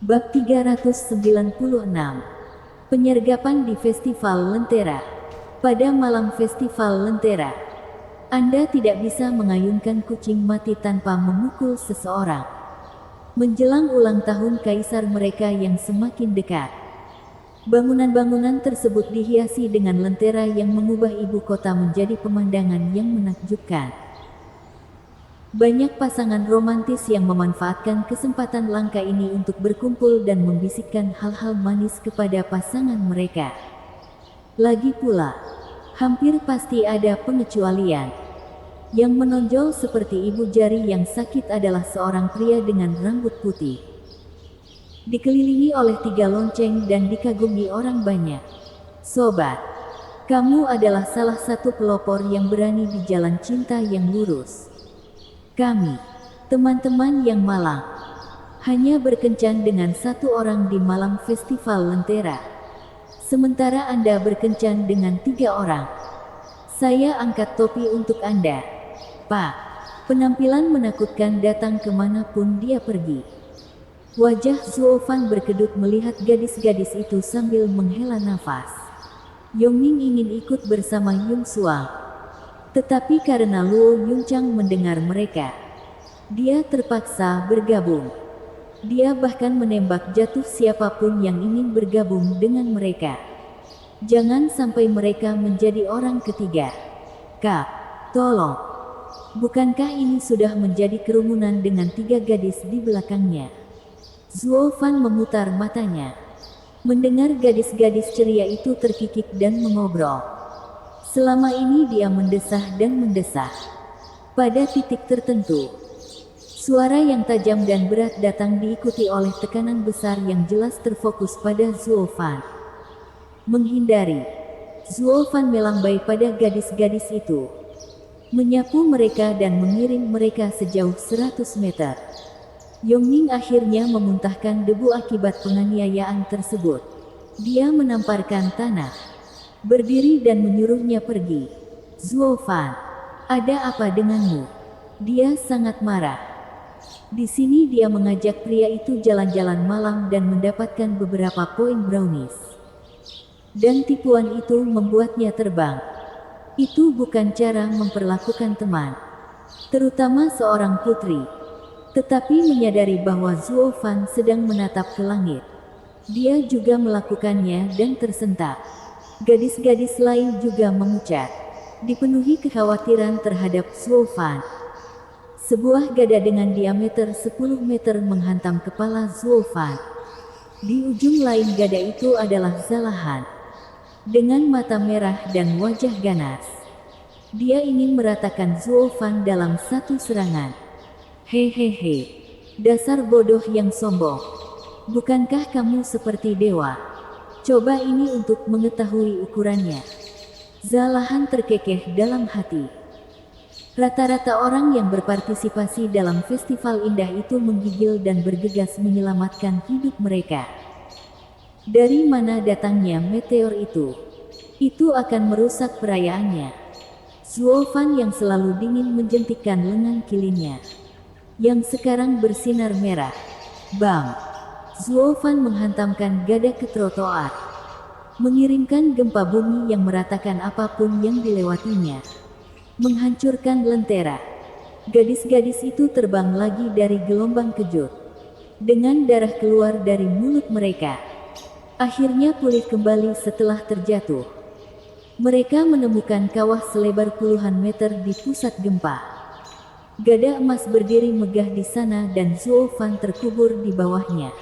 Bab 396. Penyergapan di Festival Lentera. Pada malam Festival Lentera, Anda tidak bisa mengayunkan kucing mati tanpa memukul seseorang. Menjelang ulang tahun kaisar mereka yang semakin dekat, bangunan-bangunan tersebut dihiasi dengan lentera yang mengubah ibu kota menjadi pemandangan yang menakjubkan. Banyak pasangan romantis yang memanfaatkan kesempatan langka ini untuk berkumpul dan membisikkan hal-hal manis kepada pasangan mereka. Lagi pula, hampir pasti ada pengecualian. Yang menonjol seperti ibu jari yang sakit adalah seorang pria dengan rambut putih, dikelilingi oleh 3 lonceng dan dikagumi orang banyak. Sobat, kamu adalah salah satu pelopor yang berani di jalan cinta yang lurus. Kami, teman-teman yang malang, hanya berkencan dengan 1 orang di malam Festival Lentera. Sementara Anda berkencan dengan 3 orang. Saya angkat topi untuk Anda, Pak. Penampilan menakutkan datang kemanapun dia pergi. Wajah Zuo Fan berkedut melihat gadis-gadis itu sambil menghela nafas. Yongning ingin ikut bersama Yung Suang. Tetapi karena Luo Yunchang mendengar mereka, dia terpaksa bergabung. Dia bahkan menembak jatuh siapapun yang ingin bergabung dengan mereka. Jangan sampai mereka menjadi orang ketiga. Kak, tolong. Bukankah ini sudah menjadi kerumunan dengan 3 gadis di belakangnya? Zuo Fan memutar matanya. Mendengar gadis-gadis ceria itu terkikik dan mengobrol. Selama ini dia mendesah dan mendesah. Pada titik tertentu, suara yang tajam dan berat datang diikuti oleh tekanan besar yang jelas terfokus pada Zuo Fan. Menghindari, Zuo Fan melambai pada gadis-gadis itu, menyapu mereka dan mengiring mereka sejauh 100 meter. Yongning akhirnya memuntahkan debu akibat penganiayaan tersebut. Dia menamparkan tanah, berdiri dan menyuruhnya pergi. Zuo Fan, ada apa denganmu? Dia sangat marah. Di sini dia mengajak pria itu jalan-jalan malam dan mendapatkan beberapa poin brownies. Dan tipuan itu membuatnya terbang. Itu bukan cara memperlakukan teman, terutama seorang putri. Tetapi menyadari bahwa Zuo Fan sedang menatap ke langit, dia juga melakukannya dan tersentak. Gadis-gadis lain juga memucat, dipenuhi kekhawatiran terhadap Zuo Fan. Sebuah gada dengan diameter 10 meter menghantam kepala Zuo Fan. Di ujung lain gada itu adalah Zalahan, dengan mata merah dan wajah ganas. Dia ingin meratakan Zuo Fan dalam satu serangan. Hehehe, dasar bodoh yang sombong. Bukankah kamu seperti dewa? Coba ini untuk mengetahui ukurannya. Zalahan terkekeh dalam hati. Rata-rata orang yang berpartisipasi dalam festival indah itu menggigil dan bergegas menyelamatkan hidup mereka. Dari mana datangnya meteor itu? Itu akan merusak perayaannya. Zuo Fan yang selalu dingin menjentikkan lengan kilinya, yang sekarang bersinar merah. Bang! Zuo Fan menghantamkan gada ke trotoar, mengirimkan gempa bumi yang meratakan apapun yang dilewatinya, menghancurkan lentera. Gadis-gadis itu terbang lagi dari gelombang kejut, dengan darah keluar dari mulut mereka. Akhirnya pulih kembali setelah terjatuh. Mereka menemukan kawah selebar puluhan meter di pusat gempa. Gada emas berdiri megah di sana dan Zuo Fan terkubur di bawahnya.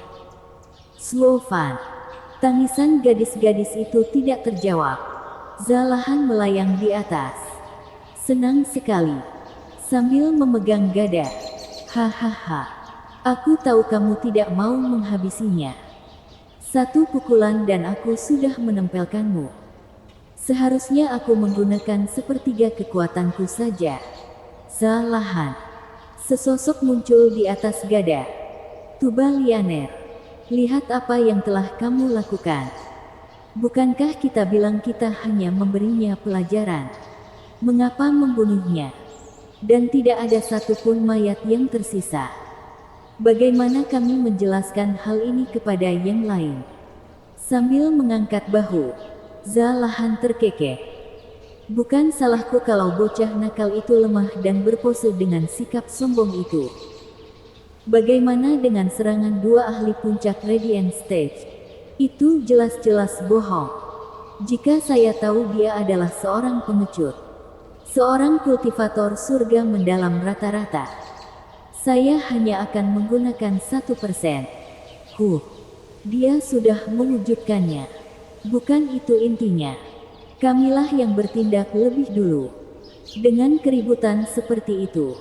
Zuo Fan, tangisan gadis-gadis itu tidak terjawab. Zalahan melayang di atas, senang sekali, sambil memegang gada. Hahaha, aku tahu kamu tidak mau menghabisinya. 1 pukulan dan aku sudah menempelkanmu. Seharusnya aku menggunakan 1/3 kekuatanku saja. Zalahan, sesosok muncul di atas gada. Tuba Lianer, lihat apa yang telah kamu lakukan. Bukankah kita bilang kita hanya memberinya pelajaran? Mengapa membunuhnya? Dan tidak ada satupun mayat yang tersisa. Bagaimana kami menjelaskan hal ini kepada yang lain? Sambil mengangkat bahu, Zalahan terkekeh. Bukan salahku kalau bocah nakal itu lemah dan berpose dengan sikap sombong itu. Bagaimana dengan serangan dua ahli puncak Radiant Stage? Itu jelas-jelas bohong. Jika saya tahu dia adalah seorang pengecut, seorang kultivator surga mendalam rata-rata, saya hanya akan menggunakan 1%. Dia sudah mewujudkannya. Bukan itu intinya. Kamilah yang bertindak lebih dulu. Dengan keributan seperti itu,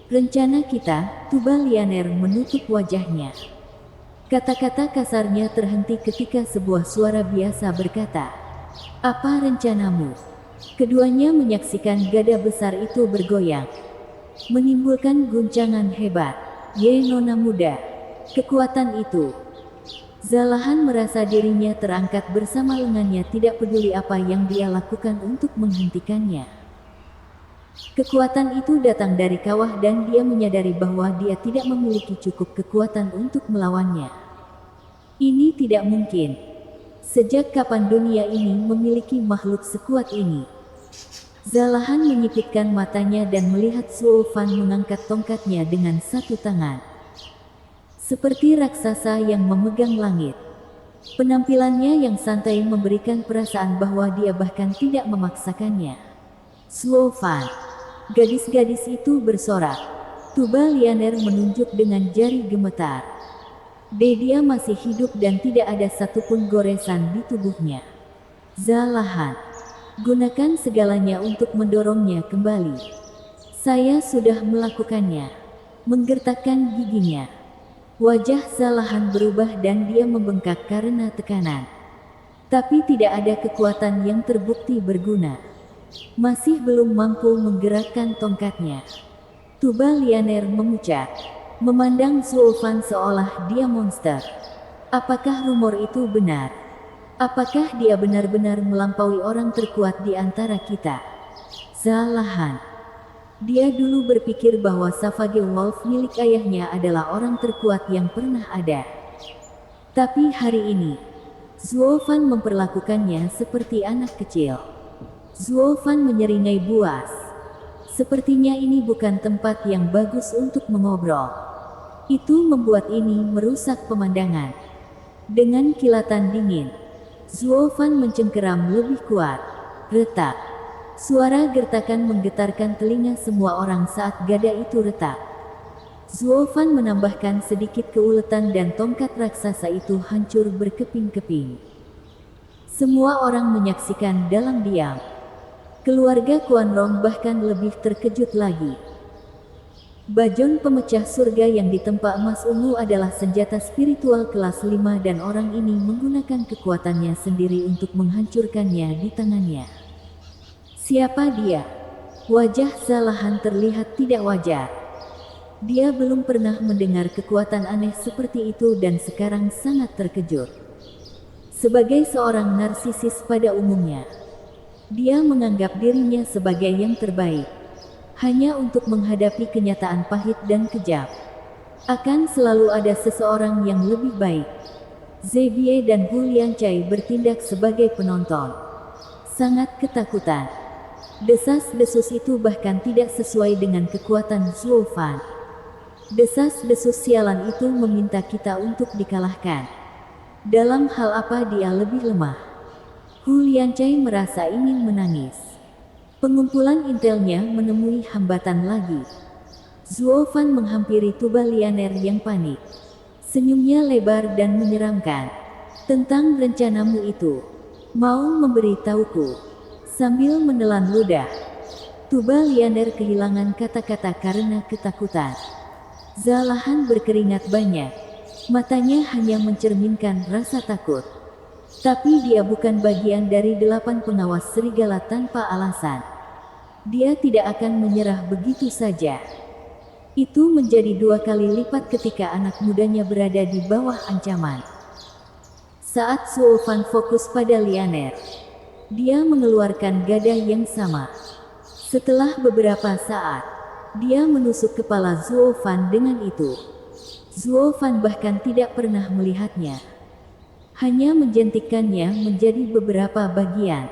rencana kita, Tuba Lianer menutup wajahnya. Kata-kata kasarnya terhenti ketika sebuah suara biasa berkata, "Apa rencanamu?" Keduanya menyaksikan gada besar itu bergoyang, menimbulkan guncangan hebat. Ye nona muda, kekuatan itu. Zalahan merasa dirinya terangkat bersama lengannya, tidak peduli apa yang dia lakukan untuk menghentikannya. Kekuatan itu datang dari kawah dan dia menyadari bahwa dia tidak memiliki cukup kekuatan untuk melawannya. Ini tidak mungkin. Sejak kapan dunia ini memiliki makhluk sekuat ini? Zalahan menyipitkan matanya dan melihat Suo Fan mengangkat tongkatnya dengan satu tangan, seperti raksasa yang memegang langit. Penampilannya yang santai memberikan perasaan bahwa dia bahkan tidak memaksakannya. "Suo Fan!" Gadis-gadis itu bersorak. Tuba Lianer menunjuk dengan jari gemetar. Dia masih hidup dan tidak ada satupun goresan di tubuhnya. Zalahan, gunakan segalanya untuk mendorongnya kembali. Saya sudah melakukannya. Menggertakkan giginya. Wajah Zalahan berubah dan dia membengkak karena tekanan. Tapi tidak ada kekuatan yang terbukti berguna. Masih belum mampu menggerakkan tongkatnya. Tuba Lianer memucat, memandang Suo Fan seolah dia monster. Apakah rumor itu benar? Apakah dia benar-benar melampaui orang terkuat di antara kita? Zalahan. Dia dulu berpikir bahwa Savage Wolf milik ayahnya adalah orang terkuat yang pernah ada. Tapi hari ini, Suo Fan memperlakukannya seperti anak kecil. Suo Fan menyeringai buas. Sepertinya ini bukan tempat yang bagus untuk mengobrol. Itu membuat ini merusak pemandangan. Dengan kilatan dingin, Suo Fan mencengkeram lebih kuat. Retak. Suara gertakan menggetarkan telinga semua orang saat gada itu retak. Suo Fan menambahkan sedikit keuletan dan tongkat raksasa itu hancur berkeping-keping. Semua orang menyaksikan dalam diam. Keluarga Quan Rong bahkan lebih terkejut lagi. Bajon pemecah surga yang ditempa emas ungu adalah senjata spiritual kelas 5 dan orang ini menggunakan kekuatannya sendiri untuk menghancurkannya di tangannya. Siapa dia? Wajah Zalahan terlihat tidak wajar. Dia belum pernah mendengar kekuatan aneh seperti itu dan sekarang sangat terkejut. Sebagai seorang narsisis pada umumnya, dia menganggap dirinya sebagai yang terbaik. Hanya untuk menghadapi kenyataan pahit dan kejam, akan selalu ada seseorang yang lebih baik. Zebie dan Hu Liancai bertindak sebagai penonton. Sangat ketakutan. Desas-desus itu bahkan tidak sesuai dengan kekuatan Suo Fan. Desas-desus sialan itu meminta kita untuk dikalahkan. Dalam hal apa dia lebih lemah? Hu Liancai merasa ingin menangis. Pengumpulan intelnya menemui hambatan lagi. Suo Fan menghampiri Tuba Lianer yang panik. Senyumnya lebar dan menyeramkan. "Tentang rencanamu itu, mau memberitahuku?" Sambil menelan ludah, Tuba Lianer kehilangan kata-kata karena ketakutan. Zalahan berkeringat banyak. Matanya hanya mencerminkan rasa takut. Tapi dia bukan bagian dari 8 pengawas serigala tanpa alasan. Dia tidak akan menyerah begitu saja. Itu menjadi 2 kali lipat ketika anak mudanya berada di bawah ancaman. Saat Suo Fan fokus pada Lianer, dia mengeluarkan gada yang sama. Setelah beberapa saat, dia menusuk kepala Suo Fan dengan itu. Zuo Fan bahkan tidak pernah melihatnya. Hanya menjentikkannya menjadi beberapa bagian.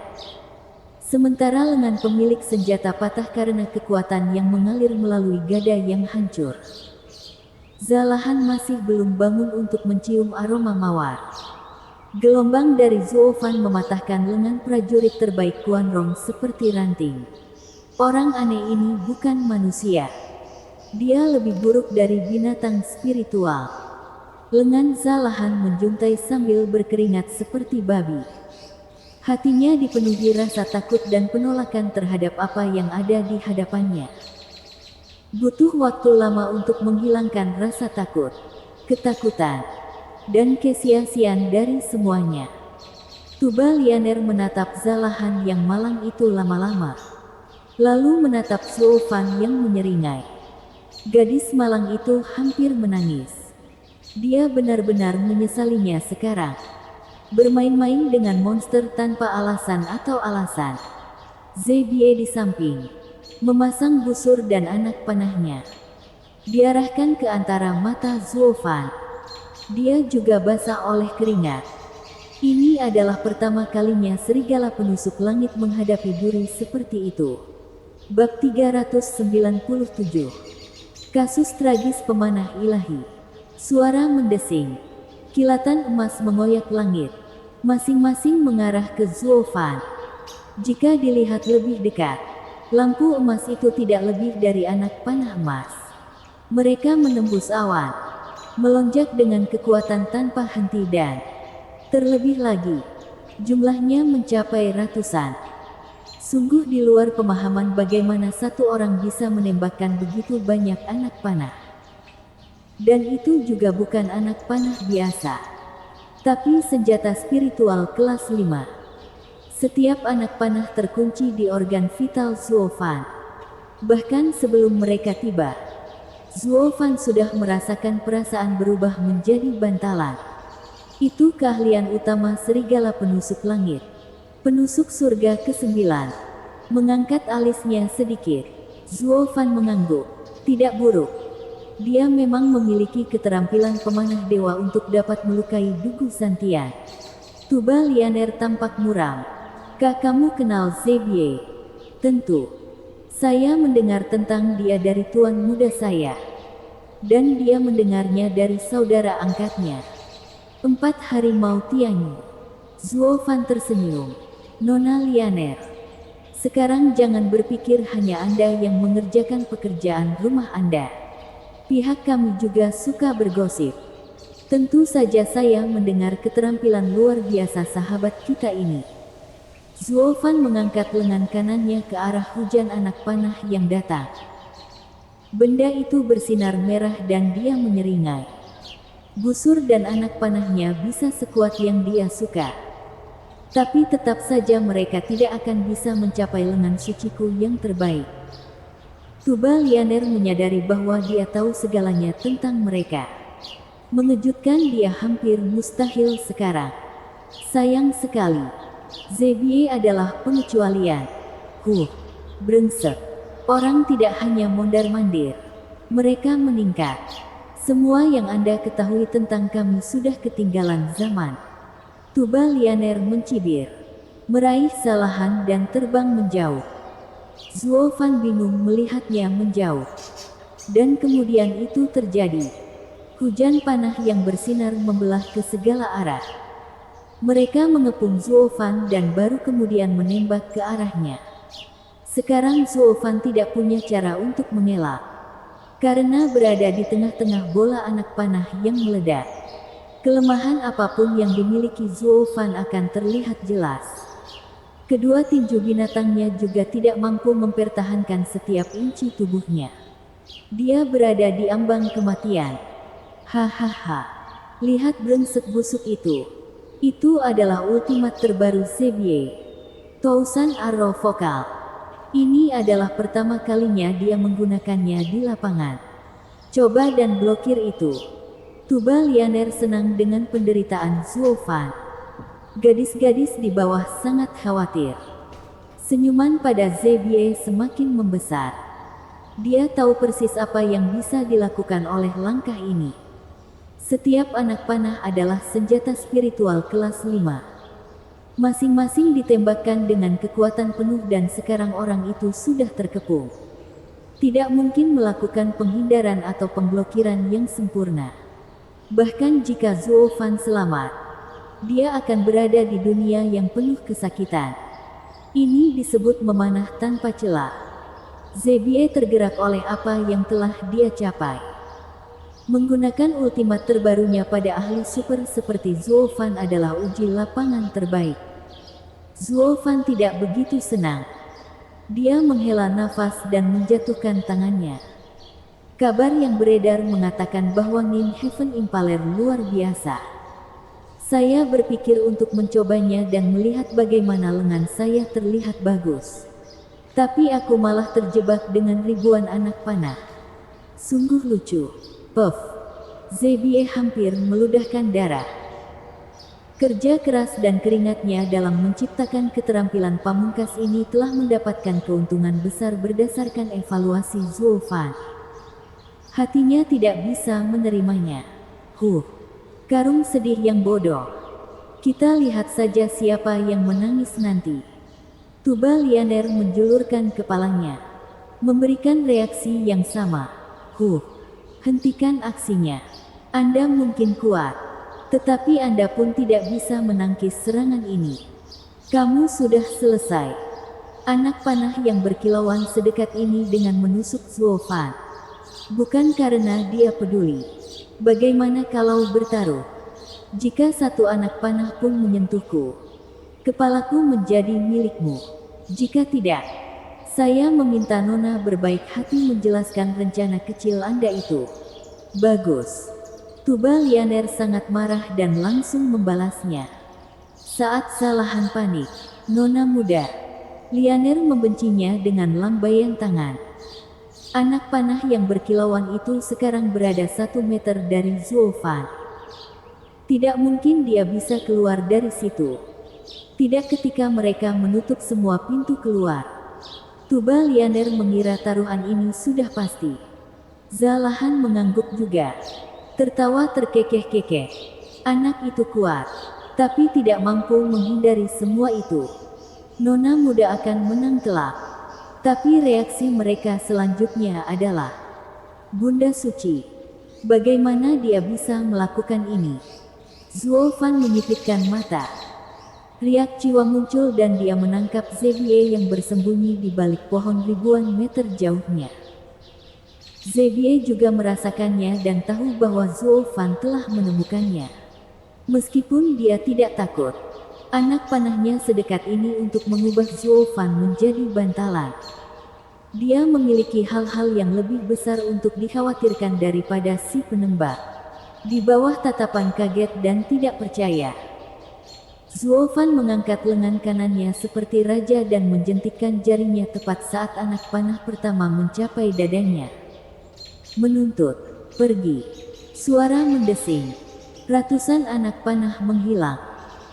Sementara lengan pemilik senjata patah karena kekuatan yang mengalir melalui dada yang hancur. Zalahan masih belum bangun untuk mencium aroma mawar. Gelombang dari Zuo Fan mematahkan lengan prajurit terbaik Quan Rong seperti ranting. Orang aneh ini bukan manusia. Dia lebih buruk dari binatang spiritual. Lengan Zalahan menjuntai sambil berkeringat seperti babi. Hatinya dipenuhi rasa takut dan penolakan terhadap apa yang ada di hadapannya. Butuh waktu lama untuk menghilangkan rasa takut, ketakutan, dan kesia-siaan dari semuanya. Tuba Lianer menatap Zalahan yang malang itu lama-lama. Lalu menatap Zuo Fan yang menyeringai. Gadis malang itu hampir menangis. Dia benar-benar menyesalinya sekarang. Bermain-main dengan monster tanpa alasan atau alasan. Zebie di samping, memasang busur dan anak panahnya. Diarahkan ke antara mata Zuo Fan. Dia juga basah oleh keringat. Ini adalah pertama kalinya serigala penusuk langit menghadapi duri seperti itu. Bab 397. Kasus tragis pemanah ilahi. Suara mendesing. Kilatan emas mengoyak langit. Masing-masing mengarah ke Zuo Fan. Jika dilihat lebih dekat, lampu emas itu tidak lebih dari anak panah emas. Mereka menembus awan, melonjak dengan kekuatan tanpa henti dan terlebih lagi, jumlahnya mencapai ratusan. Sungguh di luar pemahaman bagaimana satu orang bisa menembakkan begitu banyak anak panah. Dan itu juga bukan anak panah biasa, tapi senjata spiritual kelas 5. Setiap anak panah terkunci di organ vital Zuo Fan. Bahkan sebelum mereka tiba, Zuo Fan sudah merasakan perasaan berubah menjadi bantalan. Itu keahlian utama serigala penusuk langit. Penusuk surga ke-9. Mengangkat alisnya sedikit. Zuo Fan mengangguk. Tidak buruk. Dia memang memiliki keterampilan pemanah dewa untuk dapat melukai Dugu Santian. Tuba Lianer tampak muram. Kak, kamu kenal Zebie? Tentu. Saya mendengar tentang dia dari tuan muda saya. Dan dia mendengarnya dari saudara angkatnya. 4 harimau Tianyu. Zuo Fan tersenyum. Nona Lianer, sekarang jangan berpikir hanya Anda yang mengerjakan pekerjaan rumah Anda. Pihak kami juga suka bergosip. Tentu saja saya mendengar keterampilan luar biasa sahabat kita ini. Zuo Fan mengangkat lengan kanannya ke arah hujan anak panah yang datang. Benda itu bersinar merah dan dia menyeringai. Busur dan anak panahnya bisa sekuat yang dia suka. Tapi tetap saja mereka tidak akan bisa mencapai lengan suciku yang terbaik. Tuba Lianer menyadari bahwa dia tahu segalanya tentang mereka. Mengejutkan, dia hampir mustahil sekarang. Sayang sekali. Zebie adalah pengecualian. Brengsek. Orang tidak hanya mondar-mandir. Mereka meningkat. Semua yang Anda ketahui tentang kami sudah ketinggalan zaman. Tuba Lianer mencibir, meraih Zalahan dan terbang menjauh. Zuo Fan bingung melihatnya menjauh. Dan kemudian itu terjadi. Hujan panah yang bersinar membelah ke segala arah. Mereka mengepung Zuo Fan dan baru kemudian menembak ke arahnya. Sekarang Zuo Fan tidak punya cara untuk mengelak. Karena berada di tengah-tengah bola anak panah yang meledak. Kelemahan apapun yang dimiliki Zuo Fan akan terlihat jelas. Kedua tinju binatangnya juga tidak mampu mempertahankan setiap inci tubuhnya. Dia berada di ambang kematian. Hahaha. Lihat brengsek busuk itu. Itu adalah ultimat terbaru Zebie. Tousan Arrow Vokal. Ini adalah pertama kalinya dia menggunakannya di lapangan. Coba dan blokir itu. Tuba Lianer senang dengan penderitaan Zuo Fan. Gadis-gadis di bawah sangat khawatir. Senyuman pada Zebie semakin membesar. Dia tahu persis apa yang bisa dilakukan oleh langkah ini. Setiap anak panah adalah senjata spiritual kelas 5. Masing-masing ditembakkan dengan kekuatan penuh dan sekarang orang itu sudah terkepung. Tidak mungkin melakukan penghindaran atau pemblokiran yang sempurna. Bahkan jika Zuo Fan selamat, dia akan berada di dunia yang penuh kesakitan. Ini disebut memanah tanpa celah. Zebie tergerak oleh apa yang telah dia capai. Menggunakan ultimat terbarunya pada ahli super seperti Zuo Fan adalah uji lapangan terbaik. Zuo Fan tidak begitu senang. Dia menghela nafas dan menjatuhkan tangannya. Kabar yang beredar mengatakan bahwa Nin Heaven Impaler luar biasa. Saya berpikir untuk mencobanya dan melihat bagaimana lengan saya terlihat bagus. Tapi aku malah terjebak dengan ribuan anak panah. Sungguh lucu. Puff. Zebie hampir meludahkan darah. Kerja keras dan keringatnya dalam menciptakan keterampilan pamungkas ini telah mendapatkan keuntungan besar berdasarkan evaluasi Zuo Fan. Hatinya tidak bisa menerimanya. Karung sedih yang bodoh. Kita lihat saja siapa yang menangis nanti. Tuba Lianer menjulurkan kepalanya, memberikan reaksi yang sama. Hentikan aksinya. Anda mungkin kuat, tetapi Anda pun tidak bisa menangkis serangan ini. Kamu sudah selesai. Anak panah yang berkilauan sedekat ini dengan menusuk Zuo Fan. Bukan karena dia peduli. Bagaimana kalau bertaruh? Jika satu anak panah pun menyentuhku, kepalaku menjadi milikmu. Jika tidak, saya meminta Nona berbaik hati menjelaskan rencana kecil Anda itu. Bagus. Tuba Lianer sangat marah dan langsung membalasnya. Saat Salahan panik, Nona muda. Lianer membencinya dengan lambaian tangan. Anak panah yang berkilauan itu sekarang berada 1 meter dari Zuo Fan. Tidak mungkin dia bisa keluar dari situ. Tidak ketika mereka menutup semua pintu keluar. Tuba Lianer mengira taruhan ini sudah pasti. Zalahan mengangguk juga. Tertawa terkekeh-kekeh. Anak itu kuat, tapi tidak mampu menghindari semua itu. Nona muda akan menang telak. Tapi reaksi mereka selanjutnya adalah, Bunda Suci, bagaimana dia bisa melakukan ini? Zuo Fan menyipitkan mata. Riak Ciwa muncul dan dia menangkap Zebie yang bersembunyi di balik pohon ribuan meter jauhnya. Zebie juga merasakannya dan tahu bahwa Zuo Fan telah menemukannya. Meskipun dia tidak takut, anak panahnya sedekat ini untuk mengubah Zuo Fan menjadi bantalan. Dia memiliki hal-hal yang lebih besar untuk dikhawatirkan daripada si penembak. Di bawah tatapan kaget dan tidak percaya, Zuo Fan mengangkat lengan kanannya seperti raja dan menjentikkan jarinya tepat saat anak panah pertama mencapai dadanya. Menuntut, pergi. Suara mendesing. Ratusan anak panah menghilang.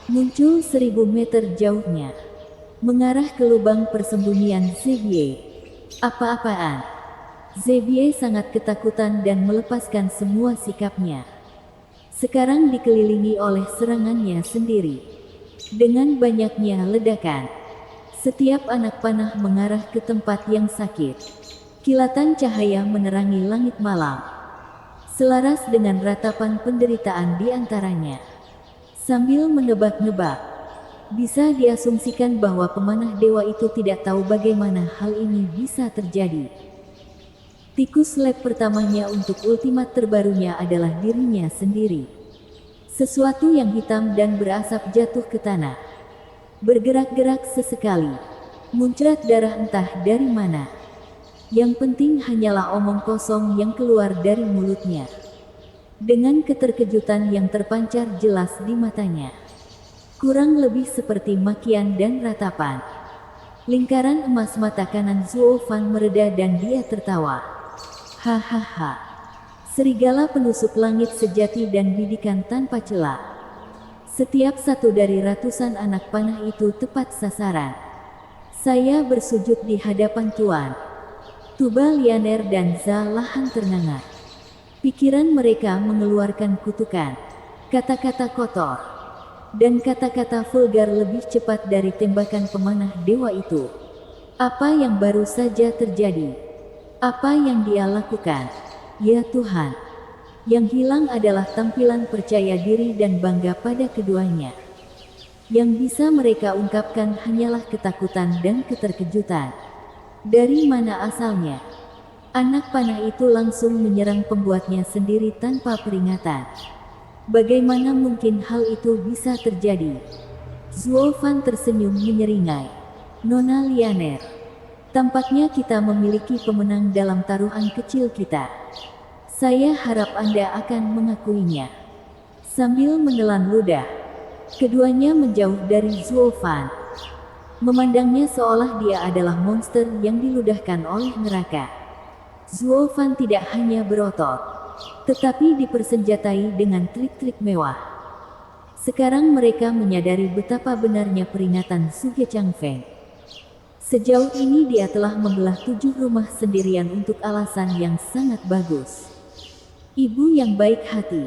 Muncul 1000 meter jauhnya. Mengarah ke lubang persembunyian Zebie. Apa-apaan? Zebie sangat ketakutan dan melepaskan semua sikapnya. Sekarang dikelilingi oleh serangannya sendiri. Dengan banyaknya ledakan, setiap anak panah mengarah ke tempat yang sakit. Kilatan cahaya menerangi langit malam, selaras dengan ratapan penderitaan di antaranya. Sambil menebak-nebak, bisa diasumsikan bahwa pemanah dewa itu tidak tahu bagaimana hal ini bisa terjadi. Tikus lab pertamanya untuk ultimat terbarunya adalah dirinya sendiri. Sesuatu yang hitam dan berasap jatuh ke tanah. Bergerak-gerak sesekali. Muncrat darah entah dari mana. Yang penting hanyalah omong kosong yang keluar dari mulutnya. Dengan keterkejutan yang terpancar jelas di matanya. Kurang lebih seperti makian dan ratapan. Lingkaran emas mata kanan Zuo Fan mereda dan dia tertawa. Hahaha. Serigala penusuk langit sejati dan bidikan tanpa celah. Setiap satu dari ratusan anak panah itu tepat sasaran. Saya bersujud di hadapan Tuan. Tuba Lianer dan Zalahan ternganga. Pikiran mereka mengeluarkan kutukan, kata-kata kotor, dan kata-kata vulgar lebih cepat dari tembakan pemanah dewa itu. Apa yang baru saja terjadi? Apa yang dia lakukan? Ya Tuhan, yang hilang adalah tampilan percaya diri dan bangga pada keduanya. Yang bisa mereka ungkapkan hanyalah ketakutan dan keterkejutan. Dari mana asalnya? Anak panah itu langsung menyerang pembuatnya sendiri tanpa peringatan. Bagaimana mungkin hal itu bisa terjadi? Zuo Fan tersenyum menyeringai. Nona Lianer, tampaknya kita memiliki pemenang dalam taruhan kecil kita. Saya harap Anda akan mengakuinya. Sambil menelan ludah, keduanya menjauh dari Zuo Fan, memandangnya seolah dia adalah monster yang diludahkan oleh neraka. Zuo Fan tidak hanya berotot, tetapi dipersenjatai dengan trik-trik mewah. Sekarang mereka menyadari betapa benarnya peringatan Suge Changfeng. Sejauh ini dia telah membelah 7 rumah sendirian untuk alasan yang sangat bagus. Ibu yang baik hati.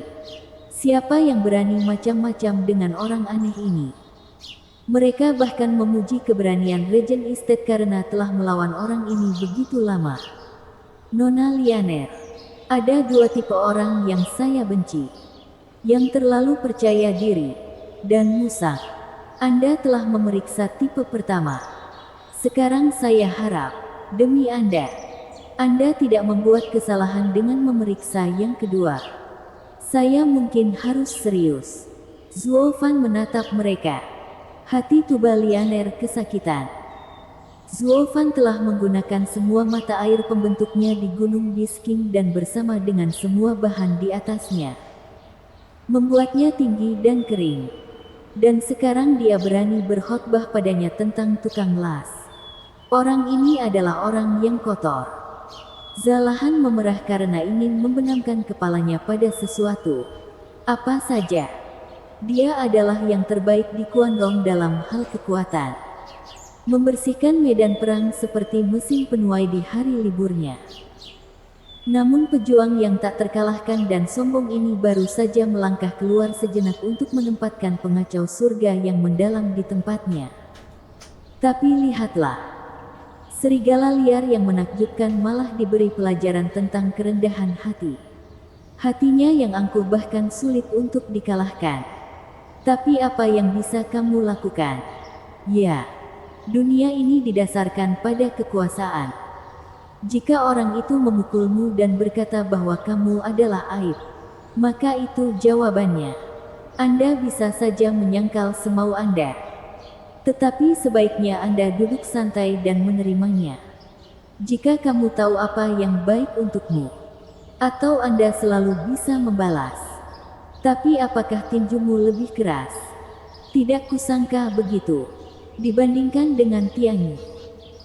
Siapa yang berani macam-macam dengan orang aneh ini? Mereka bahkan memuji keberanian Regent Estate karena telah melawan orang ini begitu lama. Nona Lianer, ada 2 tipe orang yang saya benci. Yang terlalu percaya diri, dan musang. Anda telah memeriksa tipe pertama. Sekarang saya harap, demi Anda tidak membuat kesalahan dengan memeriksa yang kedua. Saya mungkin harus serius. Zuo Fan menatap mereka. Hati Tuba Lianer kesakitan. Zuo Fan telah menggunakan semua mata air pembentuknya di Gunung Bisking dan bersama dengan semua bahan di atasnya, membuatnya tinggi dan kering. Dan sekarang dia berani berkhotbah padanya tentang tukang las. Orang ini adalah orang yang kotor. Zalahan memerah karena ingin membenamkan kepalanya pada sesuatu. Apa saja. Dia adalah yang terbaik di Quanrong dalam hal kekuatan. Membersihkan medan perang seperti mesin penuai di hari liburnya. Namun pejuang yang tak terkalahkan dan sombong ini baru saja melangkah keluar sejenak untuk menempatkan pengacau surga yang mendalam di tempatnya. Tapi lihatlah, serigala liar yang menakjubkan malah diberi pelajaran tentang kerendahan hati. Hatinya yang angkuh bahkan sulit untuk dikalahkan. Tapi apa yang bisa kamu lakukan? Ya, dunia ini didasarkan pada kekuasaan. Jika orang itu memukulmu dan berkata bahwa kamu adalah aib, maka itu jawabannya. Anda bisa saja menyangkal semau Anda. Tetapi sebaiknya Anda duduk santai dan menerimanya. Jika kamu tahu apa yang baik untukmu, atau Anda selalu bisa membalas. Tapi apakah tinjumu lebih keras? Tidak kusangka begitu. Dibandingkan dengan Tianyi,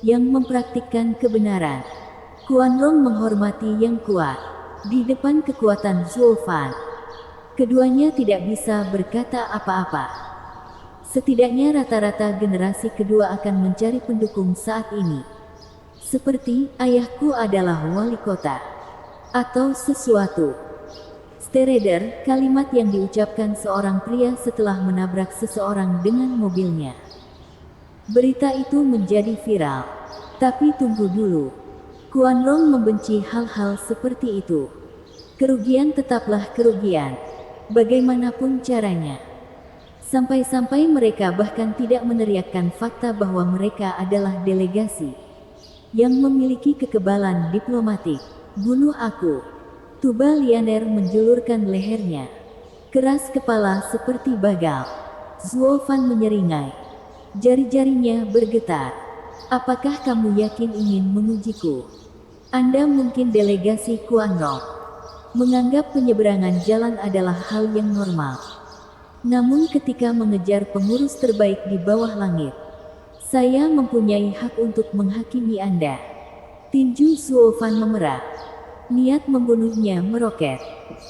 yang mempraktikkan kebenaran, Quanrong menghormati yang kuat. Di depan kekuatan Zuo Fan, keduanya tidak bisa berkata apa-apa. Setidaknya rata-rata generasi kedua akan mencari pendukung saat ini. Seperti, ayahku adalah wali kota. Atau sesuatu. Stereder, kalimat yang diucapkan seorang pria setelah menabrak seseorang dengan mobilnya. Berita itu menjadi viral. Tapi tunggu dulu. Quanrong membenci hal-hal seperti itu. Kerugian tetaplah kerugian. Bagaimanapun caranya. Sampai-sampai mereka bahkan tidak meneriakkan fakta bahwa mereka adalah delegasi yang memiliki kekebalan diplomatik. Bunuh aku. Tuba Lianer menjulurkan lehernya. Keras kepala seperti bagal. Zuo Fan menyeringai. Jari-jarinya bergetar. Apakah kamu yakin ingin mengujiku? Anda mungkin delegasi Quanrong. Menganggap penyeberangan jalan adalah hal yang normal. Namun ketika mengejar pengurus terbaik di bawah langit, saya mempunyai hak untuk menghakimi Anda. Tinju Zuo Fan memerah. Niat membunuhnya meroket.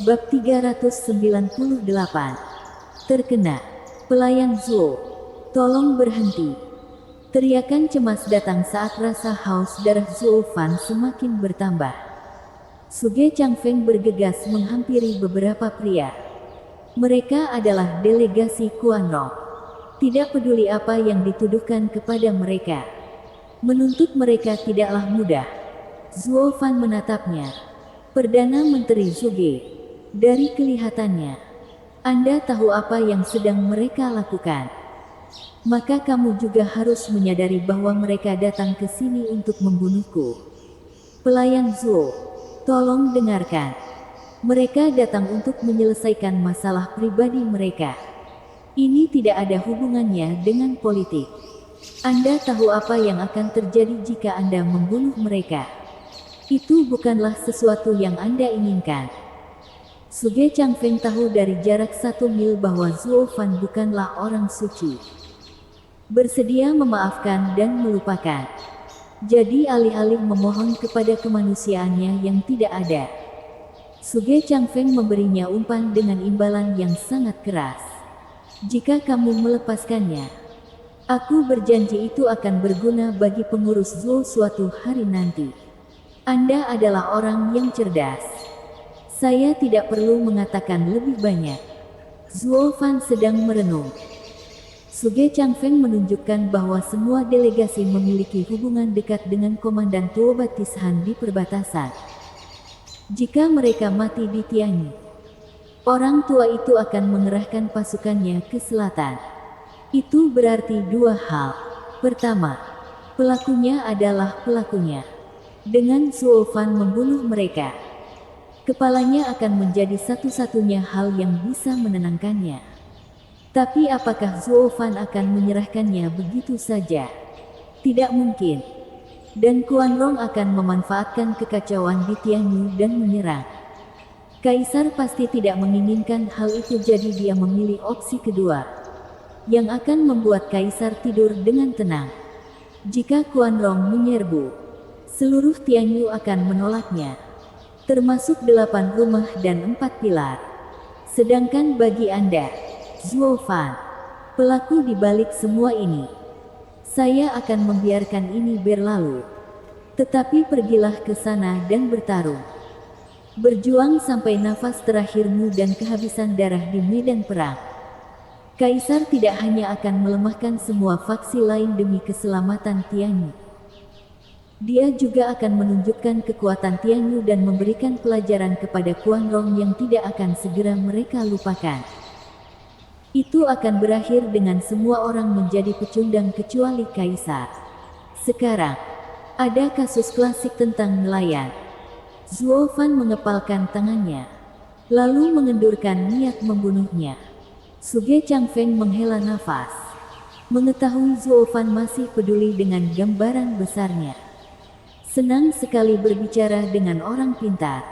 Bab 398. Terkena. Pelayan Zuo. Tolong berhenti. Teriakan cemas datang saat rasa haus darah Zuo Fan semakin bertambah. Suge Changfeng bergegas menghampiri beberapa pria. Mereka adalah delegasi Kuanrong. Tidak peduli apa yang dituduhkan kepada mereka. Menuntut mereka tidaklah mudah. Zuo Fan menatapnya. Perdana Menteri Suge. Dari kelihatannya, Anda tahu apa yang sedang mereka lakukan. Maka kamu juga harus menyadari bahwa mereka datang ke sini untuk membunuhku. Pelayan Zuo, tolong dengarkan. Mereka datang untuk menyelesaikan masalah pribadi mereka. Ini tidak ada hubungannya dengan politik. Anda tahu apa yang akan terjadi jika Anda membunuh mereka. Itu bukanlah sesuatu yang Anda inginkan. Suge Changfeng tahu dari jarak 1 mil bahwa Zuo Fan bukanlah orang suci. Bersedia memaafkan dan melupakan. Jadi alih-alih memohon kepada kemanusiaannya yang tidak ada, Suge Changfeng memberinya umpan dengan imbalan yang sangat keras. Jika kamu melepaskannya, aku berjanji itu akan berguna bagi pengurus Zuo suatu hari nanti. Anda adalah orang yang cerdas. Saya tidak perlu mengatakan lebih banyak. Zuo Fan sedang merenung. Suge Changfeng menunjukkan bahwa semua delegasi memiliki hubungan dekat dengan Komandan Tuo Batishan di perbatasan. Jika mereka mati di Tianyi, orang tua itu akan mengerahkan pasukannya ke selatan. Itu berarti dua hal. Pertama, pelakunya adalah pelakunya. Dengan Zuo Fan membunuh mereka, kepalanya akan menjadi satu-satunya hal yang bisa menenangkannya. Tapi apakah Zuo Fan akan menyerahkannya begitu saja? Tidak mungkin. Dan Kuanrong akan memanfaatkan kekacauan di Tianyu dan menyerang. Kaisar pasti tidak menginginkan hal itu, jadi dia memilih opsi kedua, yang akan membuat Kaisar tidur dengan tenang. Jika Kuanrong menyerbu, seluruh Tianyu akan menolaknya, termasuk 8 rumah dan 4 pilar. Sedangkan bagi Anda, Zuo Fan, pelaku di balik semua ini, saya akan membiarkan ini berlalu. Tetapi pergilah ke sana dan bertarung. Berjuang sampai nafas terakhirmu dan kehabisan darah di medan perang. Kaisar tidak hanya akan melemahkan semua faksi lain demi keselamatan Tianyu. Dia juga akan menunjukkan kekuatan Tianyu dan memberikan pelajaran kepada Kuanrong yang tidak akan segera mereka lupakan. Itu akan berakhir dengan semua orang menjadi pecundang kecuali Kaisar. Sekarang, ada kasus klasik tentang nelayan. Zuo Fan mengepalkan tangannya, lalu mengendurkan niat membunuhnya. Suge Changfeng menghela nafas, mengetahui Zuo Fan masih peduli dengan gambaran besarnya. Senang sekali berbicara dengan orang pintar.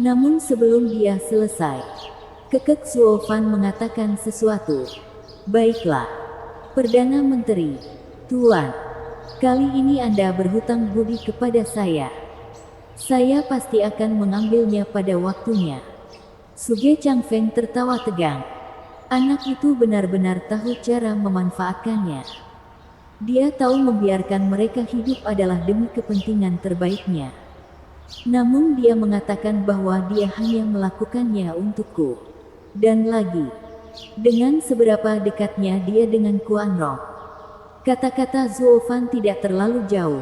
Namun sebelum dia selesai, Kekek Zuo Fan mengatakan sesuatu. Baiklah, Perdana Menteri, Tuan, kali ini Anda berhutang budi kepada saya. Saya pasti akan mengambilnya pada waktunya. Suge Changfeng tertawa tegang. Anak itu benar-benar tahu cara memanfaatkannya. Dia tahu membiarkan mereka hidup adalah demi kepentingan terbaiknya. Namun dia mengatakan bahwa dia hanya melakukannya untukku. Dan lagi, dengan seberapa dekatnya dia dengan Kuanrong. Kata-kata Zuo Fan tidak terlalu jauh.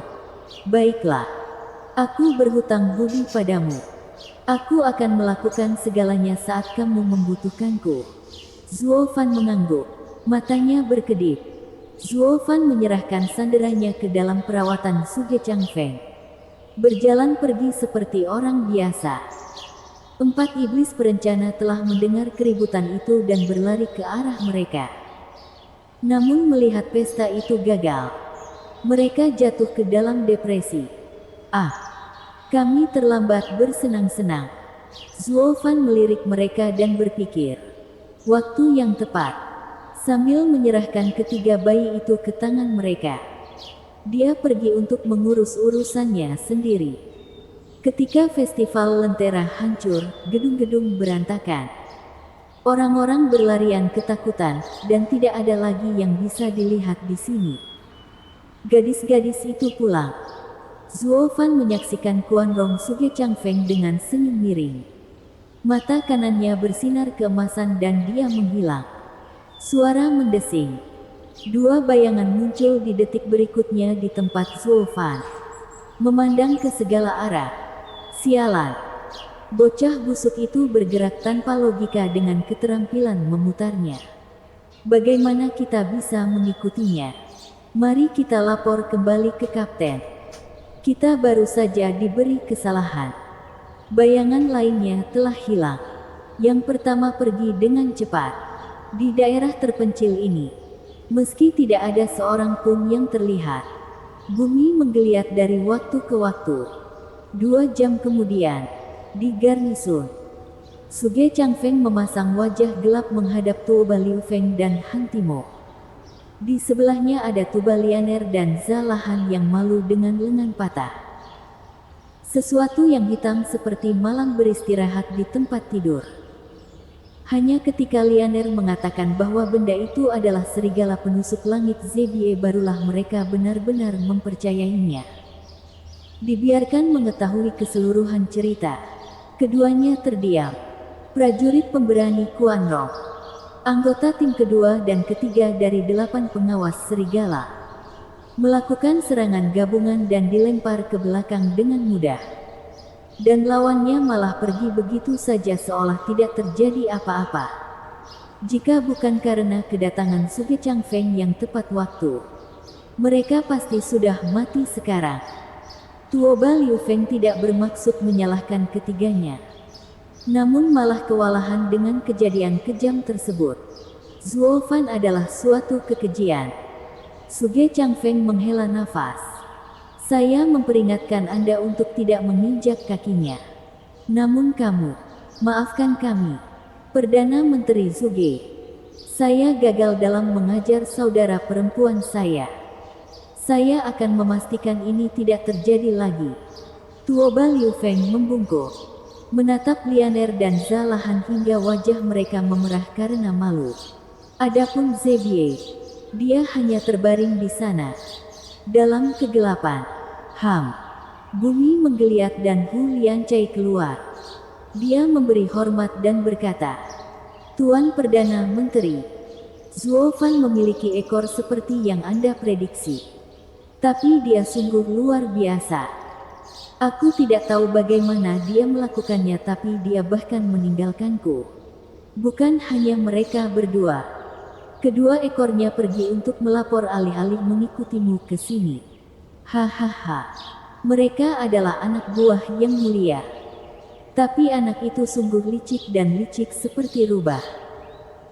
Baiklah, aku berhutang budi padamu. Aku akan melakukan segalanya saat kamu membutuhkanku. Zuo Fan mengangguk, matanya berkedip. Zuo Fan menyerahkan sanderanya ke dalam perawatan Suge Changfeng. Berjalan pergi seperti orang biasa. 4 iblis perencana telah mendengar keributan itu dan berlari ke arah mereka. Namun melihat pesta itu gagal, mereka jatuh ke dalam depresi. Kami terlambat bersenang-senang. Zuo Fan melirik mereka dan berpikir, waktu yang tepat. Sambil menyerahkan ketiga bayi itu ke tangan mereka, dia pergi untuk mengurus urusannya sendiri. Ketika festival Lentera hancur, gedung-gedung berantakan. Orang-orang berlarian ketakutan, dan tidak ada lagi yang bisa dilihat di sini. Gadis-gadis itu pulang. Zuo Fan menyaksikan Quan Rong Suge Changfeng dengan senyum miring. Mata kanannya bersinar keemasan dan dia menghilang. Suara mendesing. Dua bayangan muncul di detik berikutnya di tempat Zuo Fan. Memandang ke segala arah. Sialan. Bocah busuk itu bergerak tanpa logika dengan keterampilan memutarnya. Bagaimana kita bisa mengikutinya? Mari kita lapor kembali ke kapten. Kita baru saja diberi kesalahan. Bayangan lainnya telah hilang. Yang pertama pergi dengan cepat. Di daerah terpencil ini, meski tidak ada seorang pun yang terlihat, bumi menggeliat dari waktu ke waktu. 2 jam kemudian, di garnisun, Suge Changfeng memasang wajah gelap menghadap Tuoba Liu Feng dan Han Timo. Di sebelahnya ada Tuba Lianer dan Zalahan yang malu dengan lengan patah. Sesuatu yang hitam seperti malang beristirahat di tempat tidur. Hanya ketika Lianer mengatakan bahwa benda itu adalah serigala penusuk langit Zebie barulah mereka benar-benar mempercayainya. Dibiarkan mengetahui keseluruhan cerita, keduanya terdiam. Prajurit pemberani Quan Rong, anggota tim kedua dan ketiga dari 8 pengawas serigala, melakukan serangan gabungan dan dilempar ke belakang dengan mudah. Dan lawannya malah pergi begitu saja seolah tidak terjadi apa-apa. Jika bukan karena kedatangan Suge Changfeng yang tepat waktu, mereka pasti sudah mati sekarang. Tuoba Liu Feng tidak bermaksud menyalahkan ketiganya, namun malah kewalahan dengan kejadian kejam tersebut. Zuo Fan adalah suatu kekejian. Suge Changfeng menghela nafas. Saya memperingatkan Anda untuk tidak menginjak kakinya. Namun kamu, maafkan kami, Perdana Menteri Suge. Saya gagal dalam mengajar saudara perempuan saya. Saya akan memastikan ini tidak terjadi lagi. Tuoba Liu Feng membungkuk, menatap Lianer dan Zalahan hingga wajah mereka memerah karena malu. Adapun Zebie, dia hanya terbaring di sana. Dalam kegelapan, bumi menggeliat dan Hu Liancai keluar. Dia memberi hormat dan berkata, Tuan Perdana Menteri, Zuo Fan memiliki ekor seperti yang Anda prediksi. Tapi dia sungguh luar biasa. Aku tidak tahu bagaimana dia melakukannya tapi dia bahkan meninggalkanku. Bukan hanya mereka berdua. Kedua ekornya pergi untuk melapor alih-alih mengikutimu ke sini. Hahaha. Mereka adalah anak buah yang mulia. Tapi anak itu sungguh licik dan licik seperti rubah.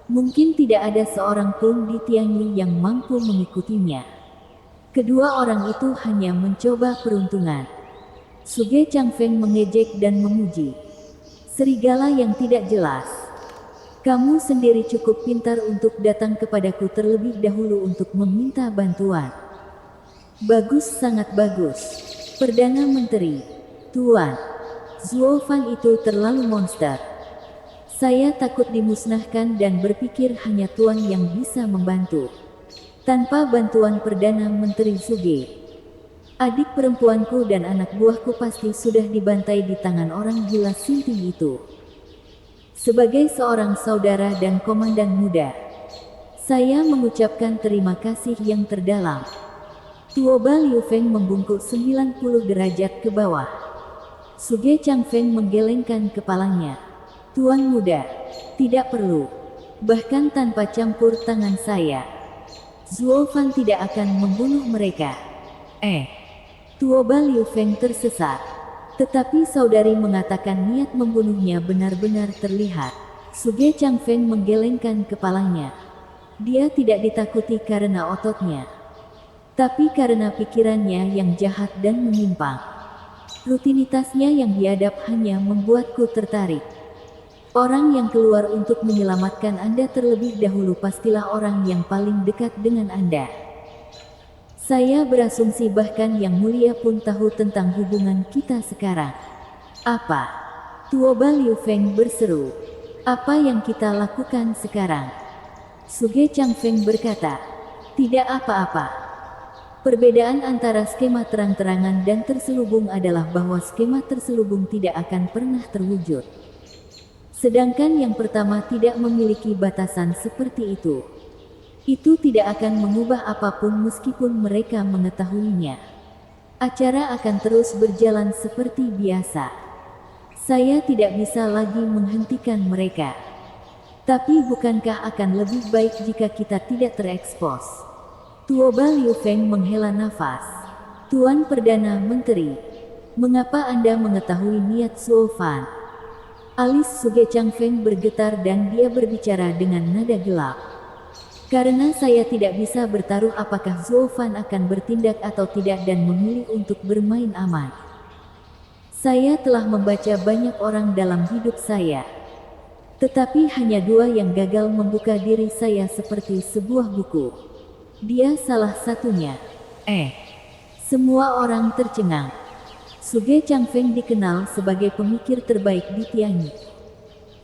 Mungkin tidak ada seorang pun di Tianyi yang mampu mengikutinya. Kedua orang itu hanya mencoba peruntungan. Suge Changfeng mengejek dan memuji. Serigala yang tidak jelas. Kamu sendiri cukup pintar untuk datang kepadaku terlebih dahulu untuk meminta bantuan. Bagus, sangat bagus. Perdana Menteri, Tuan, Zuo Fan itu terlalu monster. Saya takut dimusnahkan dan berpikir hanya Tuan yang bisa membantu. Tanpa bantuan Perdana Menteri Suge, adik perempuanku dan anak buahku pasti sudah dibantai di tangan orang gila Sinting itu. Sebagai seorang saudara dan komandan muda, saya mengucapkan terima kasih yang terdalam. Tuoba Liu Feng membungkuk 90 derajat ke bawah. Suge Changfeng menggelengkan kepalanya. Tuan muda, tidak perlu. Bahkan tanpa campur tangan saya, Zuo Fan tidak akan membunuh mereka. Tuoba Liu Feng tersesat. Tetapi saudari mengatakan niat membunuhnya benar-benar terlihat. Suge Changfeng menggelengkan kepalanya. Dia tidak ditakuti karena ototnya, tapi karena pikirannya yang jahat dan menyimpang. Rutinitasnya yang biadab hanya membuatku tertarik. Orang yang keluar untuk menyelamatkan Anda terlebih dahulu pastilah orang yang paling dekat dengan Anda. Saya berasumsi bahkan Yang Mulia pun tahu tentang hubungan kita sekarang. Apa? Tuoba Liu Feng berseru. Apa yang kita lakukan sekarang? Suge Changfeng berkata, tidak apa-apa. Perbedaan antara skema terang-terangan dan terselubung adalah bahwa skema terselubung tidak akan pernah terwujud. Sedangkan yang pertama tidak memiliki batasan seperti itu. Itu tidak akan mengubah apapun meskipun mereka mengetahuinya. Acara akan terus berjalan seperti biasa. Saya tidak bisa lagi menghentikan mereka. Tapi bukankah akan lebih baik jika kita tidak terekspos? Tuoba Liu Feng menghela nafas. Tuan Perdana Menteri, mengapa Anda mengetahui niat Zuo Fan? Alis Suge Chang Feng bergetar dan dia berbicara dengan nada gelap. Karena saya tidak bisa bertaruh apakah Zuo Fan akan bertindak atau tidak dan memilih untuk bermain aman. Saya telah membaca banyak orang dalam hidup saya. Tetapi hanya dua yang gagal membuka diri saya seperti sebuah buku. Dia salah satunya. Semua orang tercengang. Suge Chang Feng dikenal sebagai pemikir terbaik di Tianyi.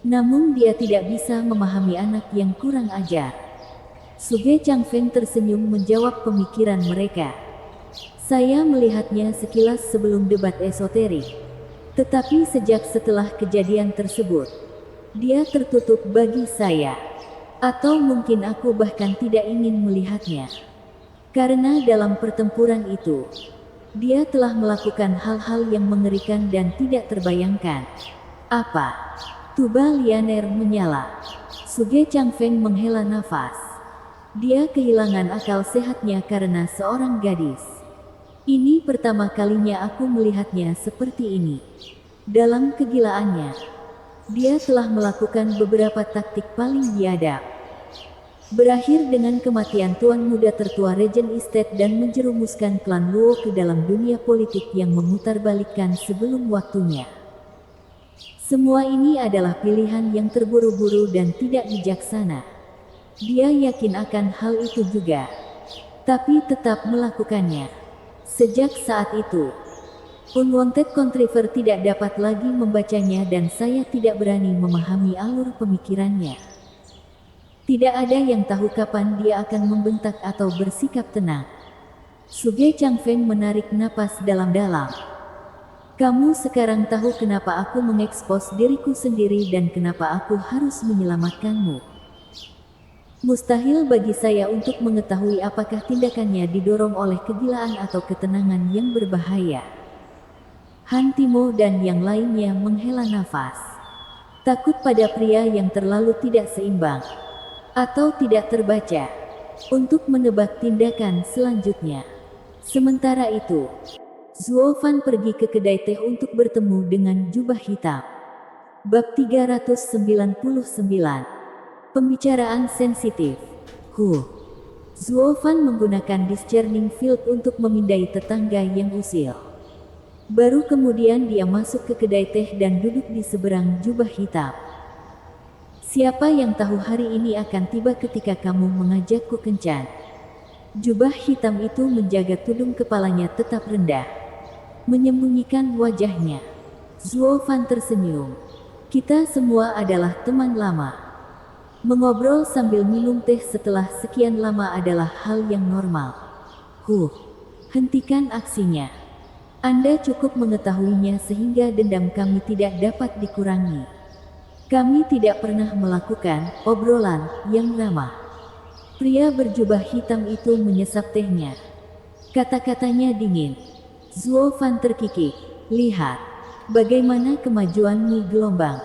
Namun dia tidak bisa memahami anak yang kurang ajar. Suge Chang Feng tersenyum menjawab pemikiran mereka. Saya melihatnya sekilas sebelum debat esoterik. Tetapi sejak setelah kejadian tersebut, dia tertutup bagi saya. Atau mungkin aku bahkan tidak ingin melihatnya. Karena dalam pertempuran itu, dia telah melakukan hal-hal yang mengerikan dan tidak terbayangkan. Apa? Tuba Lianer menyala. Suge Chang Feng menghela nafas. Dia kehilangan akal sehatnya karena seorang gadis. Ini pertama kalinya aku melihatnya seperti ini. Dalam kegilaannya, dia telah melakukan beberapa taktik paling biadab. Berakhir dengan kematian tuan muda tertua Regent Estate dan menjerumuskan klan Luo ke dalam dunia politik yang memutarbalikkan sebelum waktunya. Semua ini adalah pilihan yang terburu-buru dan tidak bijaksana. Dia yakin akan hal itu juga, tapi tetap melakukannya. Sejak saat itu, Unwanted Contriver tidak dapat lagi membacanya dan saya tidak berani memahami alur pemikirannya. Tidak ada yang tahu kapan dia akan membentak atau bersikap tenang. Suge Chang Feng menarik napas dalam-dalam. Kamu sekarang tahu kenapa aku mengekspos diriku sendiri dan kenapa aku harus menyelamatkanmu. Mustahil bagi saya untuk mengetahui apakah tindakannya didorong oleh kegilaan atau ketenangan yang berbahaya. Han Timo dan yang lainnya menghela nafas. Takut pada pria yang terlalu tidak seimbang atau tidak terbaca untuk menebak tindakan selanjutnya. Sementara itu, Zuo Fan pergi ke kedai teh untuk bertemu dengan jubah hitam. Bab 399. Pembicaraan sensitif. Zuo Fan menggunakan discerning field untuk memindai tetangga yang usil. Baru kemudian dia masuk ke kedai teh dan duduk di seberang jubah hitam. Siapa yang tahu hari ini akan tiba ketika kamu mengajakku kencan. Jubah hitam itu menjaga tudung kepalanya tetap rendah, menyembunyikan wajahnya. Zuo Fan tersenyum. Kita semua adalah teman lama. Mengobrol sambil minum teh setelah sekian lama adalah hal yang normal. Hentikan aksinya. Anda cukup mengetahuinya sehingga dendam kami tidak dapat dikurangi. Kami tidak pernah melakukan obrolan yang ramah. Pria berjubah hitam itu menyesap tehnya. Kata-katanya dingin. Zuo Fan terkikik. Lihat, bagaimana kemajuanmu gelombang.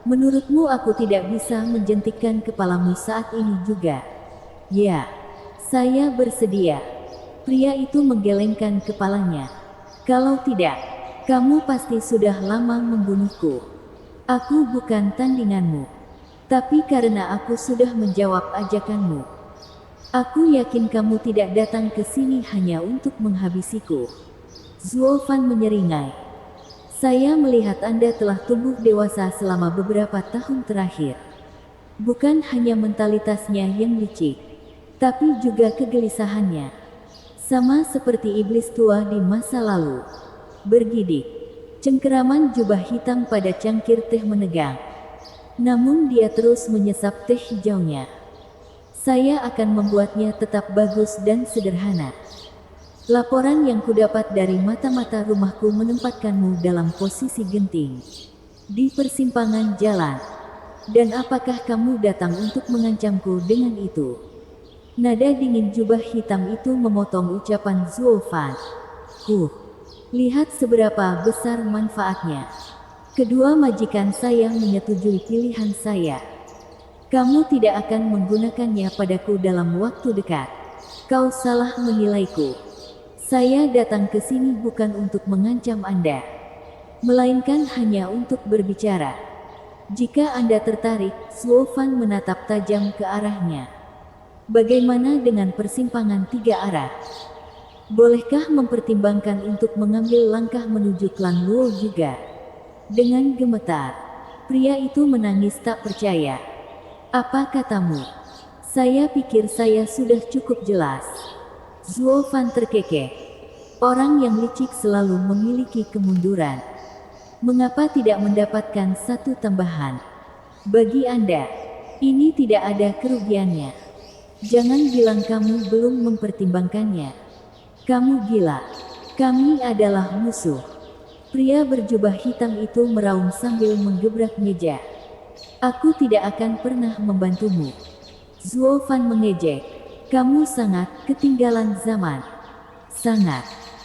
Menurutmu aku tidak bisa menjentikkan kepalamu saat ini juga? Ya, saya bersedia. Pria itu menggelengkan kepalanya. Kalau tidak, kamu pasti sudah lama membunuhku. Aku bukan tandinganmu. Tapi karena aku sudah menjawab ajakanmu, aku yakin kamu tidak datang ke sini hanya untuk menghabisiku. Zuo Fan menyeringai. Saya melihat Anda telah tumbuh dewasa selama beberapa tahun terakhir. Bukan hanya mentalitasnya yang licik, tapi juga kegelisahannya. Sama seperti iblis tua di masa lalu. Bergidik. Cengkeraman jubah hitam pada cangkir teh menegang. Namun dia terus menyesap teh hijaunya. Saya akan membuatnya tetap bagus dan sederhana. Laporan yang kudapat dari mata-mata rumahku menempatkanmu dalam posisi genting di persimpangan jalan. Dan apakah kamu datang untuk mengancamku dengan itu? Nada dingin jubah hitam itu memotong ucapan Zuo Fan. Lihat seberapa besar manfaatnya. Kedua majikan saya menyetujui pilihan saya. Kamu tidak akan menggunakannya padaku dalam waktu dekat. Kau salah menilaiku. Saya datang ke sini bukan untuk mengancam Anda, melainkan hanya untuk berbicara. Jika Anda tertarik, Zuo Fan menatap tajam ke arahnya. Bagaimana dengan persimpangan 3 arah? Bolehkah mempertimbangkan untuk mengambil langkah menuju klan Luo juga? Dengan gemetar, pria itu menangis tak percaya. Apa katamu? Saya pikir saya sudah cukup jelas. Zuo Fan terkekeh. Orang yang licik selalu memiliki kemunduran. Mengapa tidak mendapatkan satu tambahan? Bagi Anda, ini tidak ada kerugiannya. Jangan bilang kamu belum mempertimbangkannya. Kamu gila. Kami adalah musuh. Pria berjubah hitam itu meraung sambil menggebrak meja. Aku tidak akan pernah membantumu. Zuo Fan mengejek. Kamu sangat ketinggalan zaman. Sangat.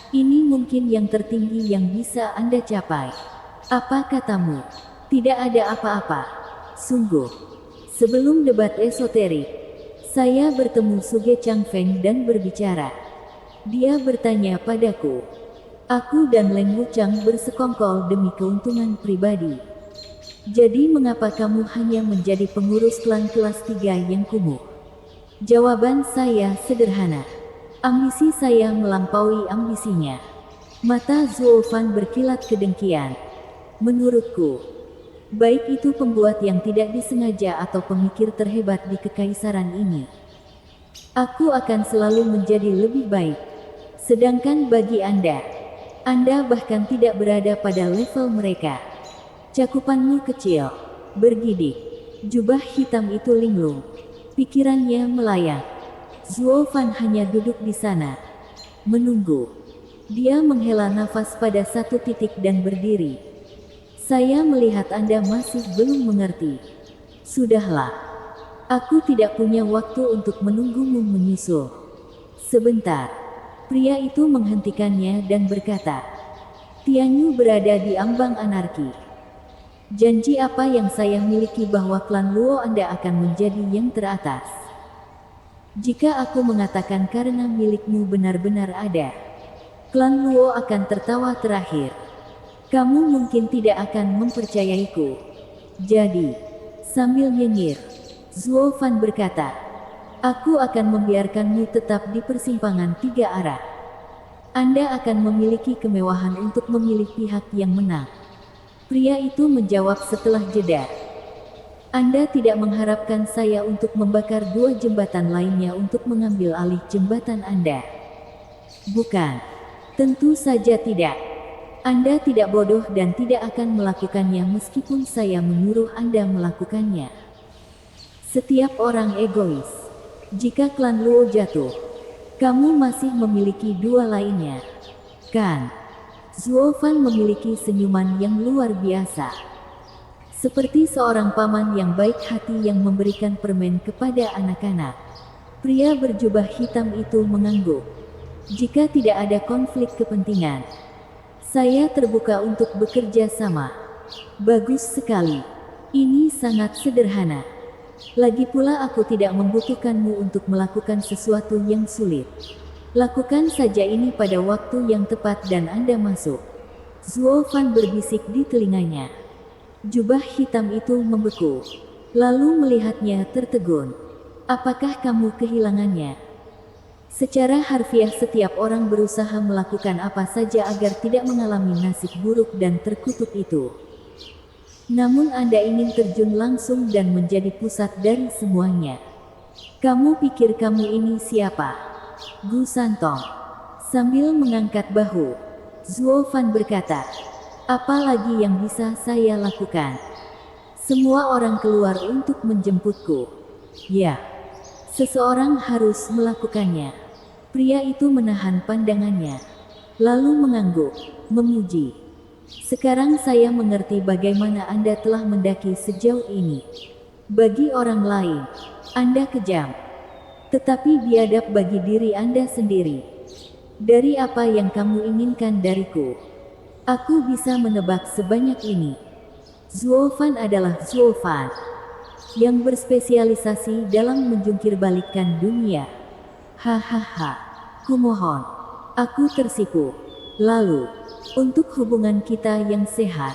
Ini mungkin yang tertinggi yang bisa Anda capai. Apa katamu? Tidak ada apa-apa. Sungguh. Sebelum debat esoterik, saya bertemu Suge Changfeng dan berbicara. Dia bertanya padaku. Aku dan Leng Wuchang bersekongkol demi keuntungan pribadi. Jadi mengapa kamu hanya menjadi pengurus klan kelas 3 yang kumuh? Jawaban saya sederhana. Ambisi saya melampaui ambisinya. Mata Zuo Fan berkilat kedengkian. Menurutku, baik itu pembuat yang tidak disengaja atau pemikir terhebat di kekaisaran ini, aku akan selalu menjadi lebih baik. Sedangkan bagi Anda bahkan tidak berada pada level mereka. Cakupanmu kecil, bergidik. Jubah hitam itu linglung. Pikirannya melayang. Zuo Fan hanya duduk di sana, menunggu. Dia menghela nafas pada satu titik dan berdiri. Saya melihat Anda masih belum mengerti. Sudahlah. Aku tidak punya waktu untuk menunggumu menyusul. Sebentar. Pria itu menghentikannya dan berkata, Tianyu berada di ambang anarki. Janji apa yang saya miliki bahwa klan Luo Anda akan menjadi yang teratas? Jika aku mengatakan karena milikmu benar-benar ada, klan Luo akan tertawa terakhir. Kamu mungkin tidak akan mempercayaiku. Jadi, sambil nyengir, Zuo Fan berkata, aku akan membiarkanmu tetap di persimpangan 3 arah. Anda akan memiliki kemewahan untuk memilih pihak yang menang. Pria itu menjawab setelah jeda. Anda tidak mengharapkan saya untuk membakar 2 jembatan lainnya untuk mengambil alih jembatan Anda. Bukan. Tentu saja tidak. Anda tidak bodoh dan tidak akan melakukannya meskipun saya menyuruh Anda melakukannya. Setiap orang egois. Jika klan Luo jatuh, kamu masih memiliki 2 lainnya. Kan? Zuo Fan memiliki senyuman yang luar biasa. Seperti seorang paman yang baik hati yang memberikan permen kepada anak-anak. Pria berjubah hitam itu mengangguk. Jika tidak ada konflik kepentingan, saya terbuka untuk bekerja sama. Bagus sekali. Ini sangat sederhana. Lagi pula aku tidak membutuhkanmu untuk melakukan sesuatu yang sulit. Lakukan saja ini pada waktu yang tepat dan Anda masuk. Zuo Fan berbisik di telinganya. Jubah hitam itu membeku. Lalu melihatnya tertegun. Apakah kamu kehilangannya? Secara harfiah setiap orang berusaha melakukan apa saja agar tidak mengalami nasib buruk dan terkutuk itu. Namun Anda ingin terjun langsung dan menjadi pusat dari semuanya. Kamu pikir kamu ini siapa? Gu Santong. Sambil mengangkat bahu, Zuo Fan berkata, apa lagi yang bisa saya lakukan? Semua orang keluar untuk menjemputku. Ya, seseorang harus melakukannya. Pria itu menahan pandangannya, lalu mengangguk, memuji. Sekarang saya mengerti bagaimana Anda telah mendaki sejauh ini. Bagi orang lain, Anda kejam, tetapi biadab bagi diri Anda sendiri. Dari apa yang kamu inginkan dariku? Aku bisa menebak sebanyak ini. Zuo Fan adalah Zuo Fan yang berspesialisasi dalam menjungkirbalikkan dunia. Hahaha. Kumohon, aku tersipu. Lalu, untuk hubungan kita yang sehat,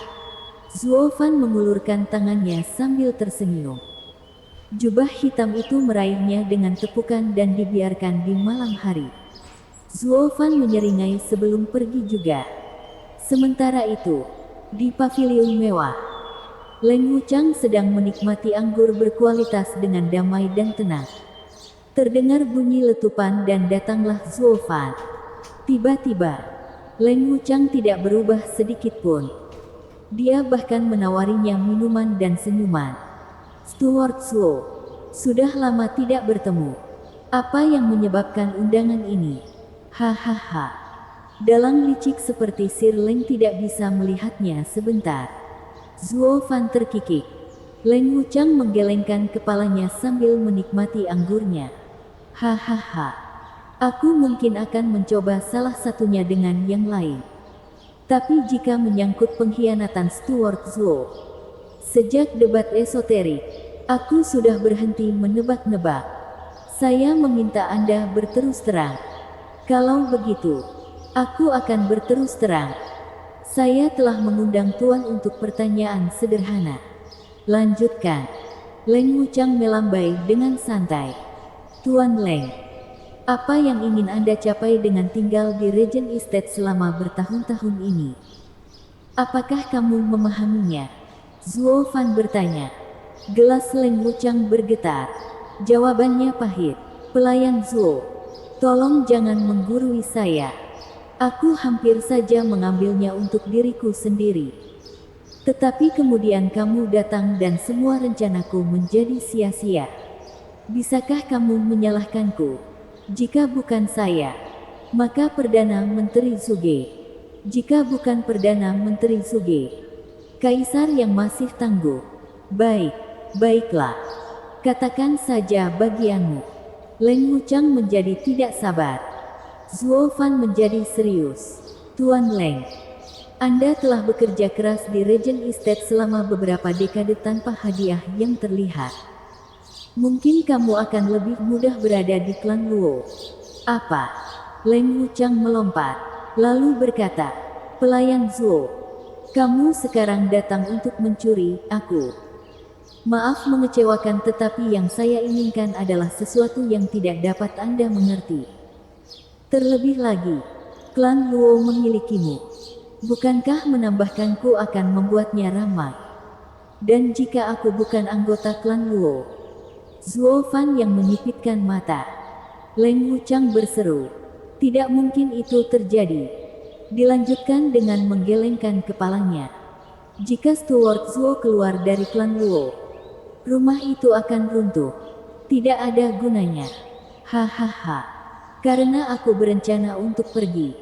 Zuo Fan mengulurkan tangannya sambil tersenyum. Jubah hitam itu meraihnya dengan tepukan dan dibiarkan di malam hari. Zuo Fan menyeringai sebelum pergi juga. Sementara itu, di paviliun mewah, Leng Wuchang sedang menikmati anggur berkualitas dengan damai dan tenang. Terdengar bunyi letupan dan datanglah Zuo Fan. Tiba-tiba, Leng Wuchang tidak berubah sedikit pun. Dia bahkan menawarinya minuman dan senyuman. Steward Zuo, sudah lama tidak bertemu. Apa yang menyebabkan undangan ini? Hahaha. Dalang licik seperti Sir Leng tidak bisa melihatnya sebentar. Zuo Fan terkikik. Leng Wuchang menggelengkan kepalanya sambil menikmati anggurnya. Hahaha. Aku mungkin akan mencoba salah satunya dengan yang lain. Tapi jika menyangkut pengkhianatan Steward Zuo, sejak debat esoterik, aku sudah berhenti menebak-nebak. Saya meminta Anda berterus terang. Kalau begitu, aku akan berterus terang. Saya telah mengundang Tuan untuk pertanyaan sederhana. Lanjutkan. Leng Wuchang melambai dengan santai. Tuan Leng, apa yang ingin Anda capai dengan tinggal di Regent Estate selama bertahun-tahun ini? Apakah kamu memahaminya? Zuo Fan bertanya. Gelas Leng Wuchang bergetar. Jawabannya pahit. Pelayan Zuo, tolong jangan menggurui saya. Aku hampir saja mengambilnya untuk diriku sendiri. Tetapi kemudian kamu datang dan semua rencanaku menjadi sia-sia. Bisakah kamu menyalahkanku? Jika bukan saya, maka Perdana Menteri Zuge. Jika bukan Perdana Menteri Zuge, Kaisar yang masih tangguh. Baiklah. Katakan saja bagianmu. Leng Wuchang menjadi tidak sabar. Zuo Fan menjadi serius. Tuan Leng, Anda telah bekerja keras di Regent Estate selama beberapa dekade tanpa hadiah yang terlihat. Mungkin kamu akan lebih mudah berada di klan Luo. Apa? Leng Wuchang melompat, lalu berkata, Pelayan Zuo, kamu sekarang datang untuk mencuri aku. Maaf mengecewakan, tetapi yang saya inginkan adalah sesuatu yang tidak dapat Anda mengerti. Terlebih lagi, klan Luo memilikimu. Bukankah menambahkanku akan membuatnya ramai? Dan jika aku bukan anggota klan Luo? Zuo Fan yang menyipitkan mata. Leng Wuchang berseru. Tidak mungkin itu terjadi. Dilanjutkan dengan menggelengkan kepalanya. Jika Steward Zuo keluar dari klan Luo, rumah itu akan runtuh. Tidak ada gunanya. Hahaha. Karena aku berencana untuk pergi.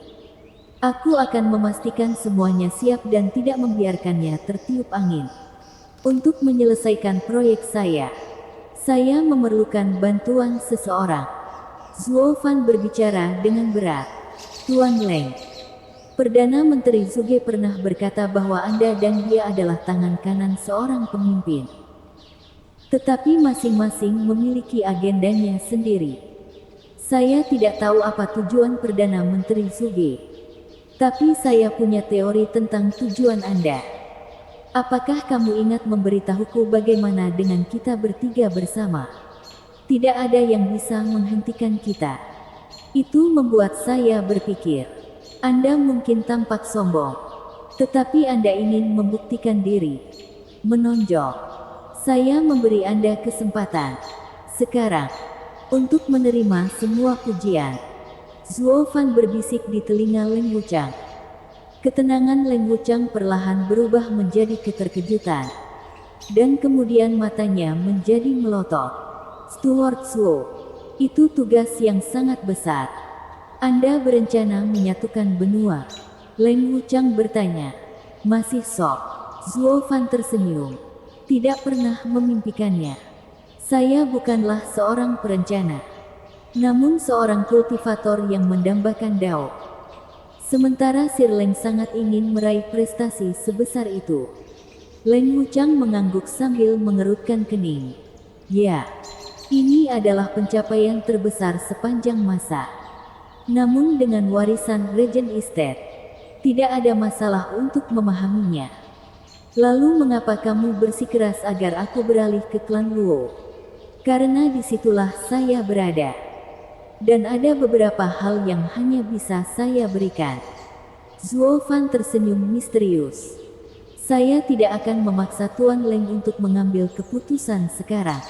Aku akan memastikan semuanya siap dan tidak membiarkannya tertiup angin. Untuk menyelesaikan proyek saya memerlukan bantuan seseorang. Zuo Fan berbicara dengan berat. Tuan Leng, Perdana Menteri Zuge pernah berkata bahwa Anda dan dia adalah tangan kanan seorang pemimpin. Tetapi masing-masing memiliki agendanya sendiri. Saya tidak tahu apa tujuan Perdana Menteri Zuge. Tapi saya punya teori tentang tujuan Anda. Apakah kamu ingat memberitahuku bagaimana dengan kita bertiga bersama? Tidak ada yang bisa menghentikan kita. Itu membuat saya berpikir. Anda mungkin tampak sombong, tetapi Anda ingin membuktikan diri. Menonjol. Saya memberi Anda kesempatan. Sekarang. Untuk menerima semua pujian. Zuo Fan berbisik di telinga Leng Wuchang. Ketenangan Leng Wuchang perlahan berubah menjadi keterkejutan. Dan kemudian matanya menjadi melotot. Steward Zuo, itu tugas yang sangat besar. Anda berencana menyatukan benua? Leng Wuchang bertanya. Masih sok. Zuo Fan tersenyum. Tidak pernah memimpikannya. Saya bukanlah seorang perencana, namun seorang kultivator yang mendambakan Dao. Sementara Sir Leng sangat ingin meraih prestasi sebesar itu. Leng Wuchang mengangguk sambil mengerutkan kening. Ya, ini adalah pencapaian terbesar sepanjang masa. Namun dengan warisan Regent Estate, tidak ada masalah untuk memahaminya. Lalu mengapa kamu bersikeras agar aku beralih ke klan Luo? Karena disitulah saya berada. Dan ada beberapa hal yang hanya bisa saya berikan. Zuo Fan tersenyum misterius. Saya tidak akan memaksa Tuan Leng untuk mengambil keputusan sekarang.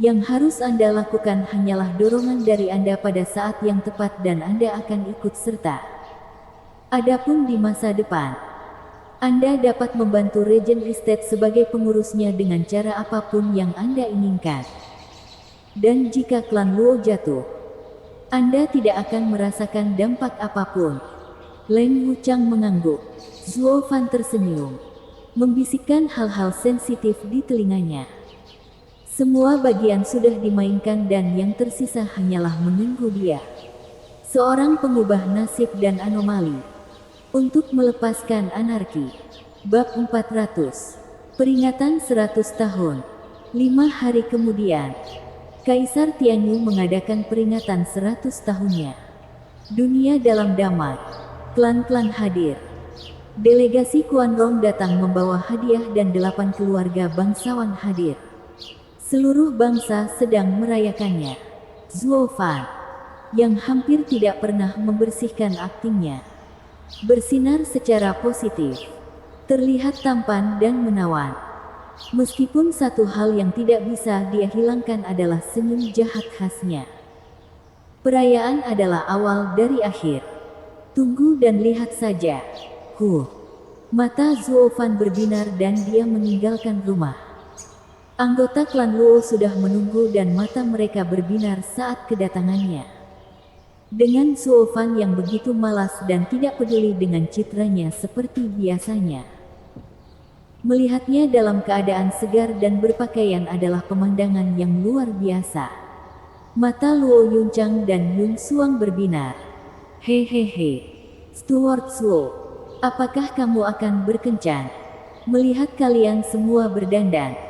Yang harus Anda lakukan hanyalah dorongan dari Anda pada saat yang tepat dan Anda akan ikut serta. Adapun di masa depan, Anda dapat membantu Regent Estate sebagai pengurusnya dengan cara apapun yang Anda inginkan. Dan jika klan Luo jatuh, Anda tidak akan merasakan dampak apapun. Leng Wuchang mengangguk. Zuo Fan tersenyum, membisikkan hal-hal sensitif di telinganya. Semua bagian sudah dimainkan dan yang tersisa hanyalah menunggu dia. Seorang pengubah nasib dan anomali. Untuk melepaskan anarki. Bab 400. Peringatan 100 tahun. 5 hari kemudian, Kaisar Tianyu mengadakan peringatan 100 tahunnya. Dunia dalam damai. Klan-klan hadir. Delegasi Quan Rong datang membawa hadiah dan 8 keluarga bangsawan hadir. Seluruh bangsa sedang merayakannya. Zuo Fan, yang hampir tidak pernah membersihkan aktingnya, bersinar secara positif. Terlihat tampan dan menawan. Meskipun satu hal yang tidak bisa dia hilangkan adalah senyum jahat khasnya. Perayaan adalah awal dari akhir. Tunggu dan lihat saja. Mata Zuo Fan berbinar dan dia meninggalkan rumah. Anggota klan Luo sudah menunggu dan mata mereka berbinar saat kedatangannya. Dengan Zuo Fan yang begitu malas dan tidak peduli dengan citranya seperti biasanya. Melihatnya dalam keadaan segar dan berpakaian adalah pemandangan yang luar biasa. Mata Luo Yunchang dan Yun Suang berbinar. Hehehe. Steward Zuo, apakah kamu akan berkencan? Melihat kalian semua berdandan.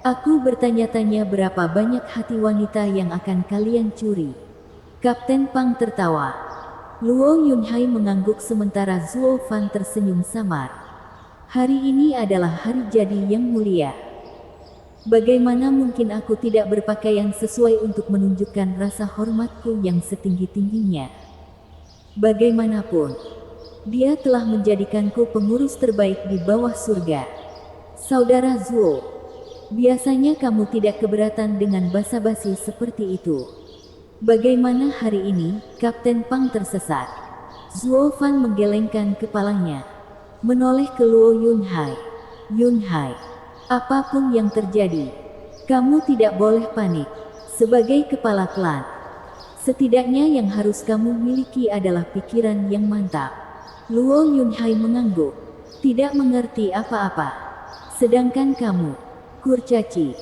Aku bertanya-tanya berapa banyak hati wanita yang akan kalian curi. Kapten Pang tertawa. Luo Yunhai mengangguk sementara Zuo Fan tersenyum samar. Hari ini adalah hari jadi yang mulia. Bagaimana mungkin aku tidak berpakaian sesuai untuk menunjukkan rasa hormatku yang setinggi-tingginya? Bagaimanapun, dia telah menjadikanku pengurus terbaik di bawah surga. Saudara Zuo, biasanya kamu tidak keberatan dengan basa-basi seperti itu. Bagaimana hari ini, Kapten Pang tersesat? Zuo Fan menggelengkan kepalanya, menoleh ke Luo Yunhai. Yunhai, apapun yang terjadi, kamu tidak boleh panik. Sebagai kepala klan, setidaknya yang harus kamu miliki adalah pikiran yang mantap. Luo Yunhai mengangguk, tidak mengerti apa-apa. Sedangkan kamu, kurcaci,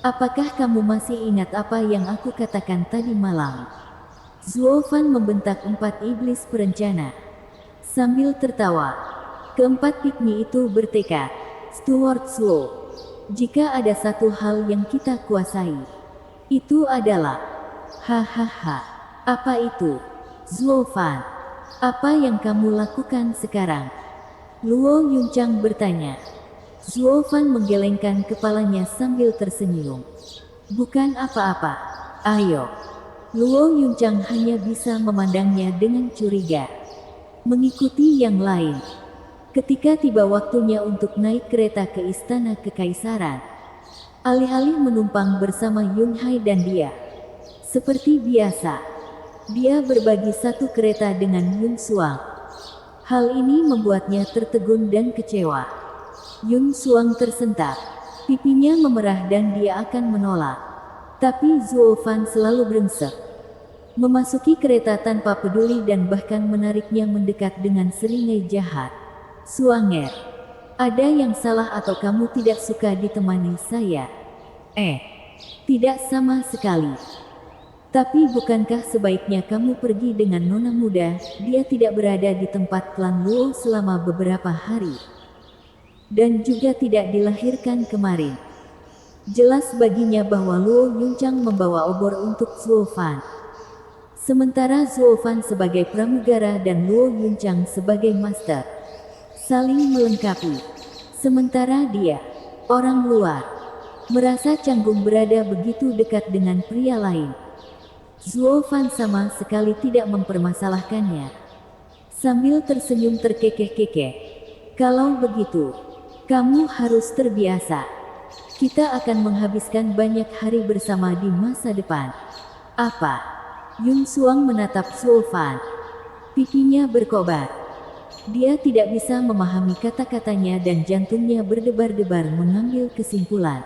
apakah kamu masih ingat apa yang aku katakan tadi malam? Zuo Fan membentak 4 iblis perencana. Sambil tertawa, keempat pigmi itu bertekad. Steward Zuo, jika ada satu hal yang kita kuasai, itu adalah hahaha. Apa itu? Zuo Fan, apa yang kamu lakukan sekarang? Luo Yunchang bertanya. Zuo Fan menggelengkan kepalanya sambil tersenyum. Bukan apa-apa. Ayo. Luo Yunchang hanya bisa memandangnya dengan curiga. Mengikuti yang lain. Ketika tiba waktunya untuk naik kereta ke istana kekaisaran, alih-alih menumpang bersama Yunhai dan dia, seperti biasa, dia berbagi satu kereta dengan Yun Suang. Hal ini membuatnya tertegun dan kecewa. Yun Suang tersentak. Pipinya memerah dan dia akan menolak. Tapi Zuo Fan selalu brengsek. memasuki kereta tanpa peduli dan bahkan menariknya mendekat dengan seringai jahat. Suanger, ada yang salah atau kamu tidak suka ditemani saya? Tidak sama sekali. Tapi bukankah sebaiknya kamu pergi dengan nona muda? Dia tidak berada di tempat klan Luo selama beberapa hari. Dan juga tidak dilahirkan kemarin. Jelas baginya bahwa Luo Yunchang membawa obor untuk Zuo Fan. Sementara Zuo Fan sebagai pramugara dan Luo Yunchang sebagai master. Saling melengkapi. Sementara dia, orang luar, merasa canggung berada begitu dekat dengan pria lain. Zuo Fan sama sekali tidak mempermasalahkannya. Sambil tersenyum terkekeh-kekeh. Kalau begitu, kamu harus terbiasa. Kita akan menghabiskan banyak hari bersama di masa depan. Apa? Yun Suang menatap Zuo Fan. Pipinya berkobar. Dia tidak bisa memahami kata-katanya dan jantungnya berdebar-debar mengambil kesimpulan.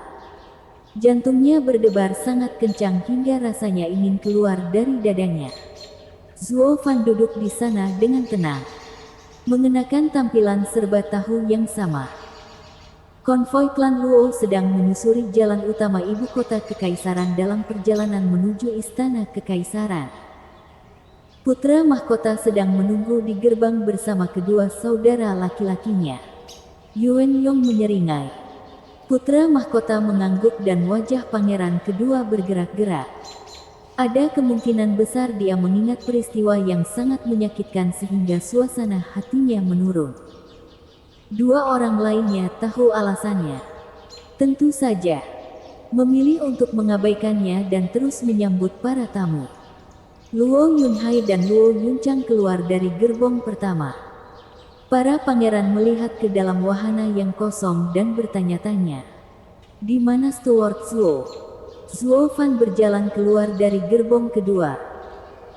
Jantungnya berdebar sangat kencang hingga rasanya ingin keluar dari dadanya. Zuo Fan duduk di sana dengan tenang, mengenakan tampilan serba tahu yang sama. Konvoi klan Luo sedang menyusuri jalan utama ibu kota kekaisaran dalam perjalanan menuju istana kekaisaran. Putra mahkota sedang menunggu di gerbang bersama kedua saudara laki-lakinya. Yuan Yong menyeringai. Putra mahkota mengangguk dan wajah pangeran kedua bergerak-gerak. Ada kemungkinan besar dia mengingat peristiwa yang sangat menyakitkan sehingga suasana hatinya menurun. Dua orang lainnya tahu alasannya. Tentu saja, memilih untuk mengabaikannya dan terus menyambut para tamu. Luo Yunhai dan Luo Yunchang keluar dari gerbong pertama. Para pangeran melihat ke dalam wahana yang kosong dan bertanya-tanya. Di mana Steward Zuo? Zuo Fan berjalan keluar dari gerbong kedua.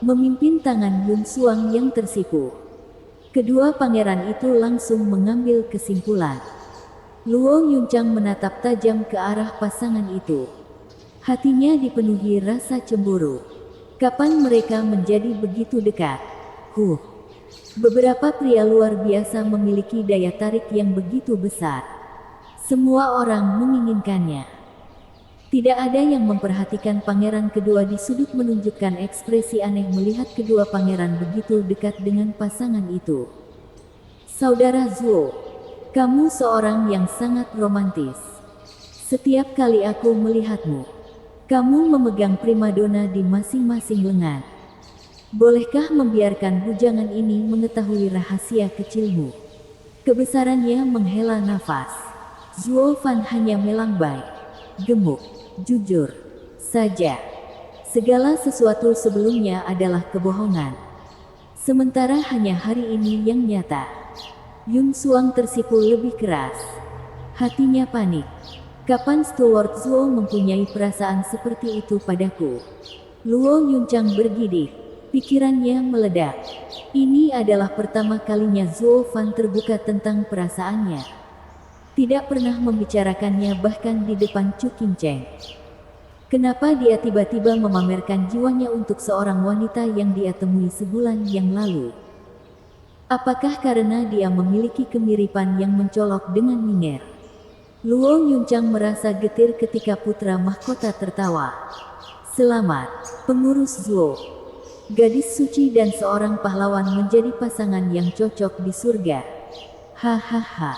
Memimpin tangan Yun Suang yang tersipu. Kedua pangeran itu langsung mengambil kesimpulan. Luo Yunchang menatap tajam ke arah pasangan itu. Hatinya dipenuhi rasa cemburu. Kapan mereka menjadi begitu dekat? Beberapa pria luar biasa memiliki daya tarik yang begitu besar. Semua orang menginginkannya. Tidak ada yang memperhatikan pangeran kedua di sudut menunjukkan ekspresi aneh melihat kedua pangeran begitu dekat dengan pasangan itu. Saudara Zuo, kamu seorang yang sangat romantis. Setiap kali aku melihatmu, kamu memegang primadona di masing-masing lengan. Bolehkah membiarkan bujangan ini mengetahui rahasia kecilmu? Kebesarannya menghela nafas. Zuo Fan hanya melambai, gemuk, jujur saja. Segala sesuatu sebelumnya adalah kebohongan. Sementara hanya hari ini yang nyata. Yun Suang tersipu lebih keras. Hatinya panik. Kapan Steward Zuo mempunyai perasaan seperti itu padaku? Luo Yunchang bergidik. Pikirannya meledak. Ini adalah pertama kalinya Zuo Fan terbuka tentang perasaannya. Tidak pernah membicarakannya bahkan di depan Chu Qingcheng. Kenapa dia tiba-tiba memamerkan jiwanya untuk seorang wanita yang dia temui sebulan yang lalu? Apakah karena dia memiliki kemiripan yang mencolok dengan Ning'er? Luo Yunchang merasa getir ketika putra mahkota tertawa. Selamat, pengurus Zuo. Gadis suci dan seorang pahlawan menjadi pasangan yang cocok di surga. Hahaha.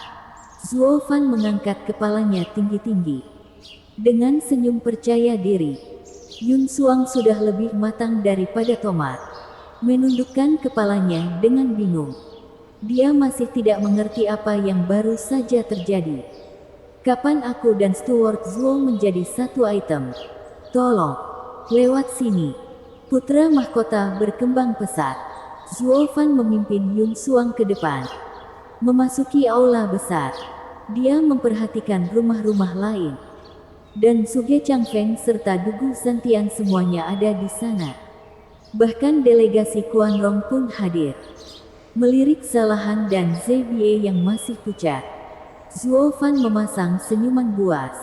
Zuo Fan mengangkat kepalanya tinggi-tinggi. Dengan senyum percaya diri. Yun Suang sudah lebih matang daripada tomat. Menundukkan kepalanya dengan bingung. Dia masih tidak mengerti apa yang baru saja terjadi. Kapan aku dan Steward Zuo menjadi satu item? Tolong, lewat sini. Putra mahkota berkembang pesat. Zuo Fan memimpin Yun Suang ke depan. Memasuki aula besar. Dia memperhatikan rumah-rumah lain. Dan Suge Changfeng serta Dugu Santian semuanya ada di sana. Bahkan delegasi Quan Rong pun hadir. Melirik Salahan dan Zebie yang masih pucat. Zuo Fan memasang senyuman buas.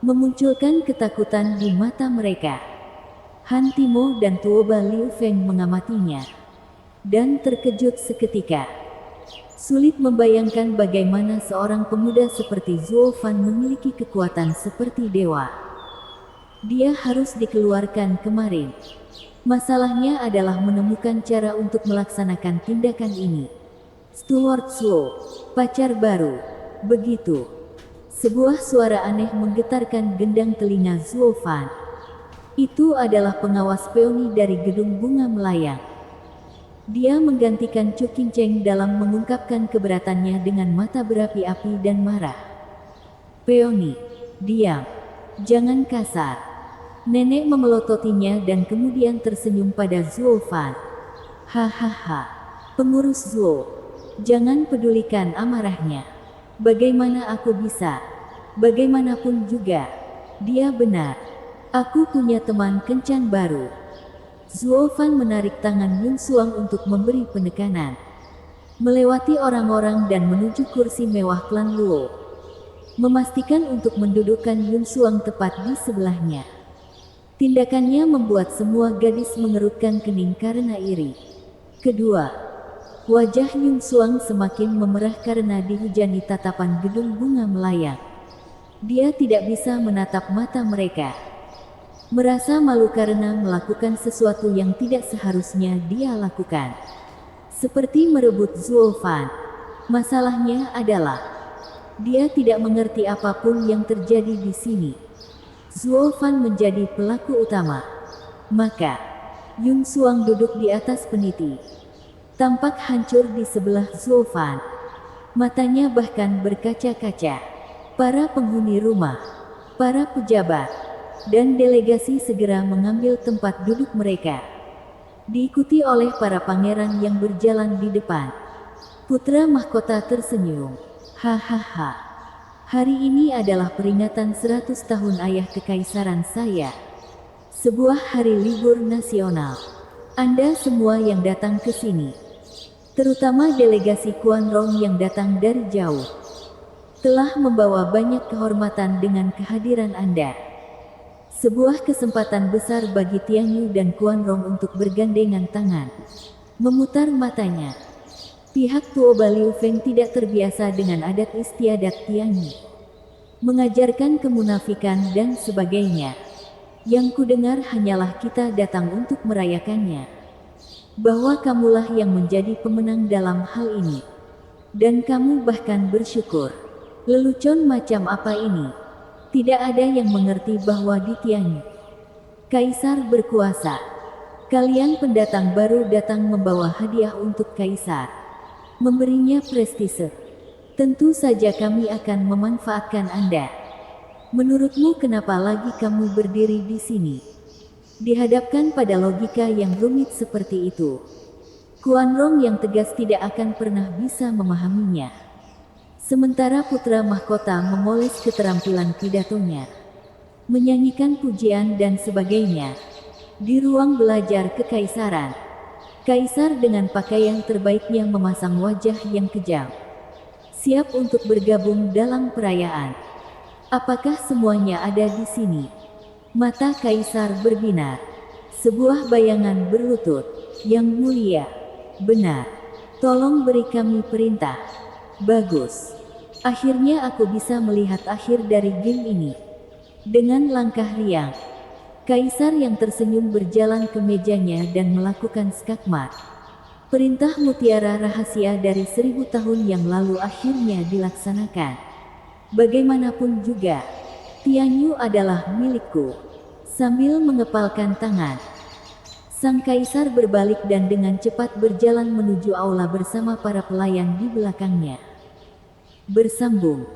Memunculkan ketakutan di mata mereka. Han Timo dan Tuoba Liu Feng mengamatinya dan terkejut seketika. Sulit membayangkan bagaimana seorang pemuda seperti Zuo Fan memiliki kekuatan seperti dewa. Dia harus dikeluarkan kemarin. Masalahnya adalah menemukan cara untuk melaksanakan tindakan ini. Steward Zuo, pacar baru. Begitu. Sebuah suara aneh menggetarkan gendang telinga Zuo Fan. Itu adalah pengawas Peony dari gedung bunga melayang. Dia menggantikan Chu Qingcheng dalam mengungkapkan keberatannya dengan mata berapi-api dan marah. Peony, diam. Jangan kasar. Nenek memelototinya dan kemudian tersenyum pada Zuo Fan. Hahaha. Pengurus Zuo, jangan pedulikan amarahnya. Bagaimana aku bisa? Bagaimanapun juga, dia benar. Aku punya teman kencan baru. Zuo Fan menarik tangan Yun Suang untuk memberi penekanan. Melewati orang-orang dan menuju kursi mewah klan Luo. Memastikan untuk mendudukkan Yun Suang tepat di sebelahnya. Tindakannya membuat semua gadis mengerutkan kening karena iri. Kedua, wajah Yun Suang semakin memerah karena dihujani tatapan gedung bunga melayang. Dia tidak bisa menatap mata mereka. Merasa malu karena melakukan sesuatu yang tidak seharusnya dia lakukan. Seperti merebut Zuo Fan. Masalahnya adalah, dia tidak mengerti apapun yang terjadi di sini. Zuo Fan menjadi pelaku utama. Maka, Yun Suang duduk di atas peniti. Tampak hancur di sebelah Zuo Fan. Matanya bahkan berkaca-kaca. Para penghuni rumah, para pejabat, dan delegasi segera mengambil tempat duduk mereka. Diikuti oleh para pangeran yang berjalan di depan. Putra mahkota tersenyum. Hahaha. Hari ini adalah peringatan 100 tahun ayah kekaisaran saya. Sebuah hari libur nasional. Anda semua yang datang ke sini, terutama delegasi Quan Rong yang datang dari jauh, telah membawa banyak kehormatan dengan kehadiran Anda. Sebuah kesempatan besar bagi Tianyu dan Quan Rong untuk bergandengan tangan. Memutar matanya. Pihak Tuoba Liu Feng tidak terbiasa dengan adat istiadat Tianyu. Mengajarkan kemunafikan dan sebagainya. Yang kudengar hanyalah kita datang untuk merayakannya. Bahwa kamulah yang menjadi pemenang dalam hal ini. Dan kamu bahkan bersyukur. Lelucon macam apa ini? Tidak ada yang mengerti bahwa di Tianyu, Kaisar berkuasa. Kalian pendatang baru datang membawa hadiah untuk Kaisar. Memberinya prestise. Tentu saja kami akan memanfaatkan Anda. Menurutmu kenapa lagi kamu berdiri di sini? Dihadapkan pada logika yang rumit seperti itu, Quan Rong yang tegas tidak akan pernah bisa memahaminya. Sementara putra mahkota memoles keterampilan pidatonya, menyanyikan pujian dan sebagainya. Di ruang belajar kekaisaran, Kaisar dengan pakaian terbaiknya memasang wajah yang kejam, siap untuk bergabung dalam perayaan. Apakah semuanya ada di sini? Mata Kaisar berbinar. Sebuah bayangan berlutut. Yang mulia. Benar. Tolong beri kami perintah. Bagus. Akhirnya aku bisa melihat akhir dari game ini. Dengan langkah riang, Kaisar yang tersenyum berjalan ke mejanya dan melakukan skakmat. Perintah mutiara rahasia dari 1000 tahun yang lalu akhirnya dilaksanakan. Bagaimanapun juga, Tianyu adalah milikku. Sambil mengepalkan tangan, sang Kaisar berbalik dan dengan cepat berjalan menuju aula bersama para pelayan di belakangnya. Bersambung.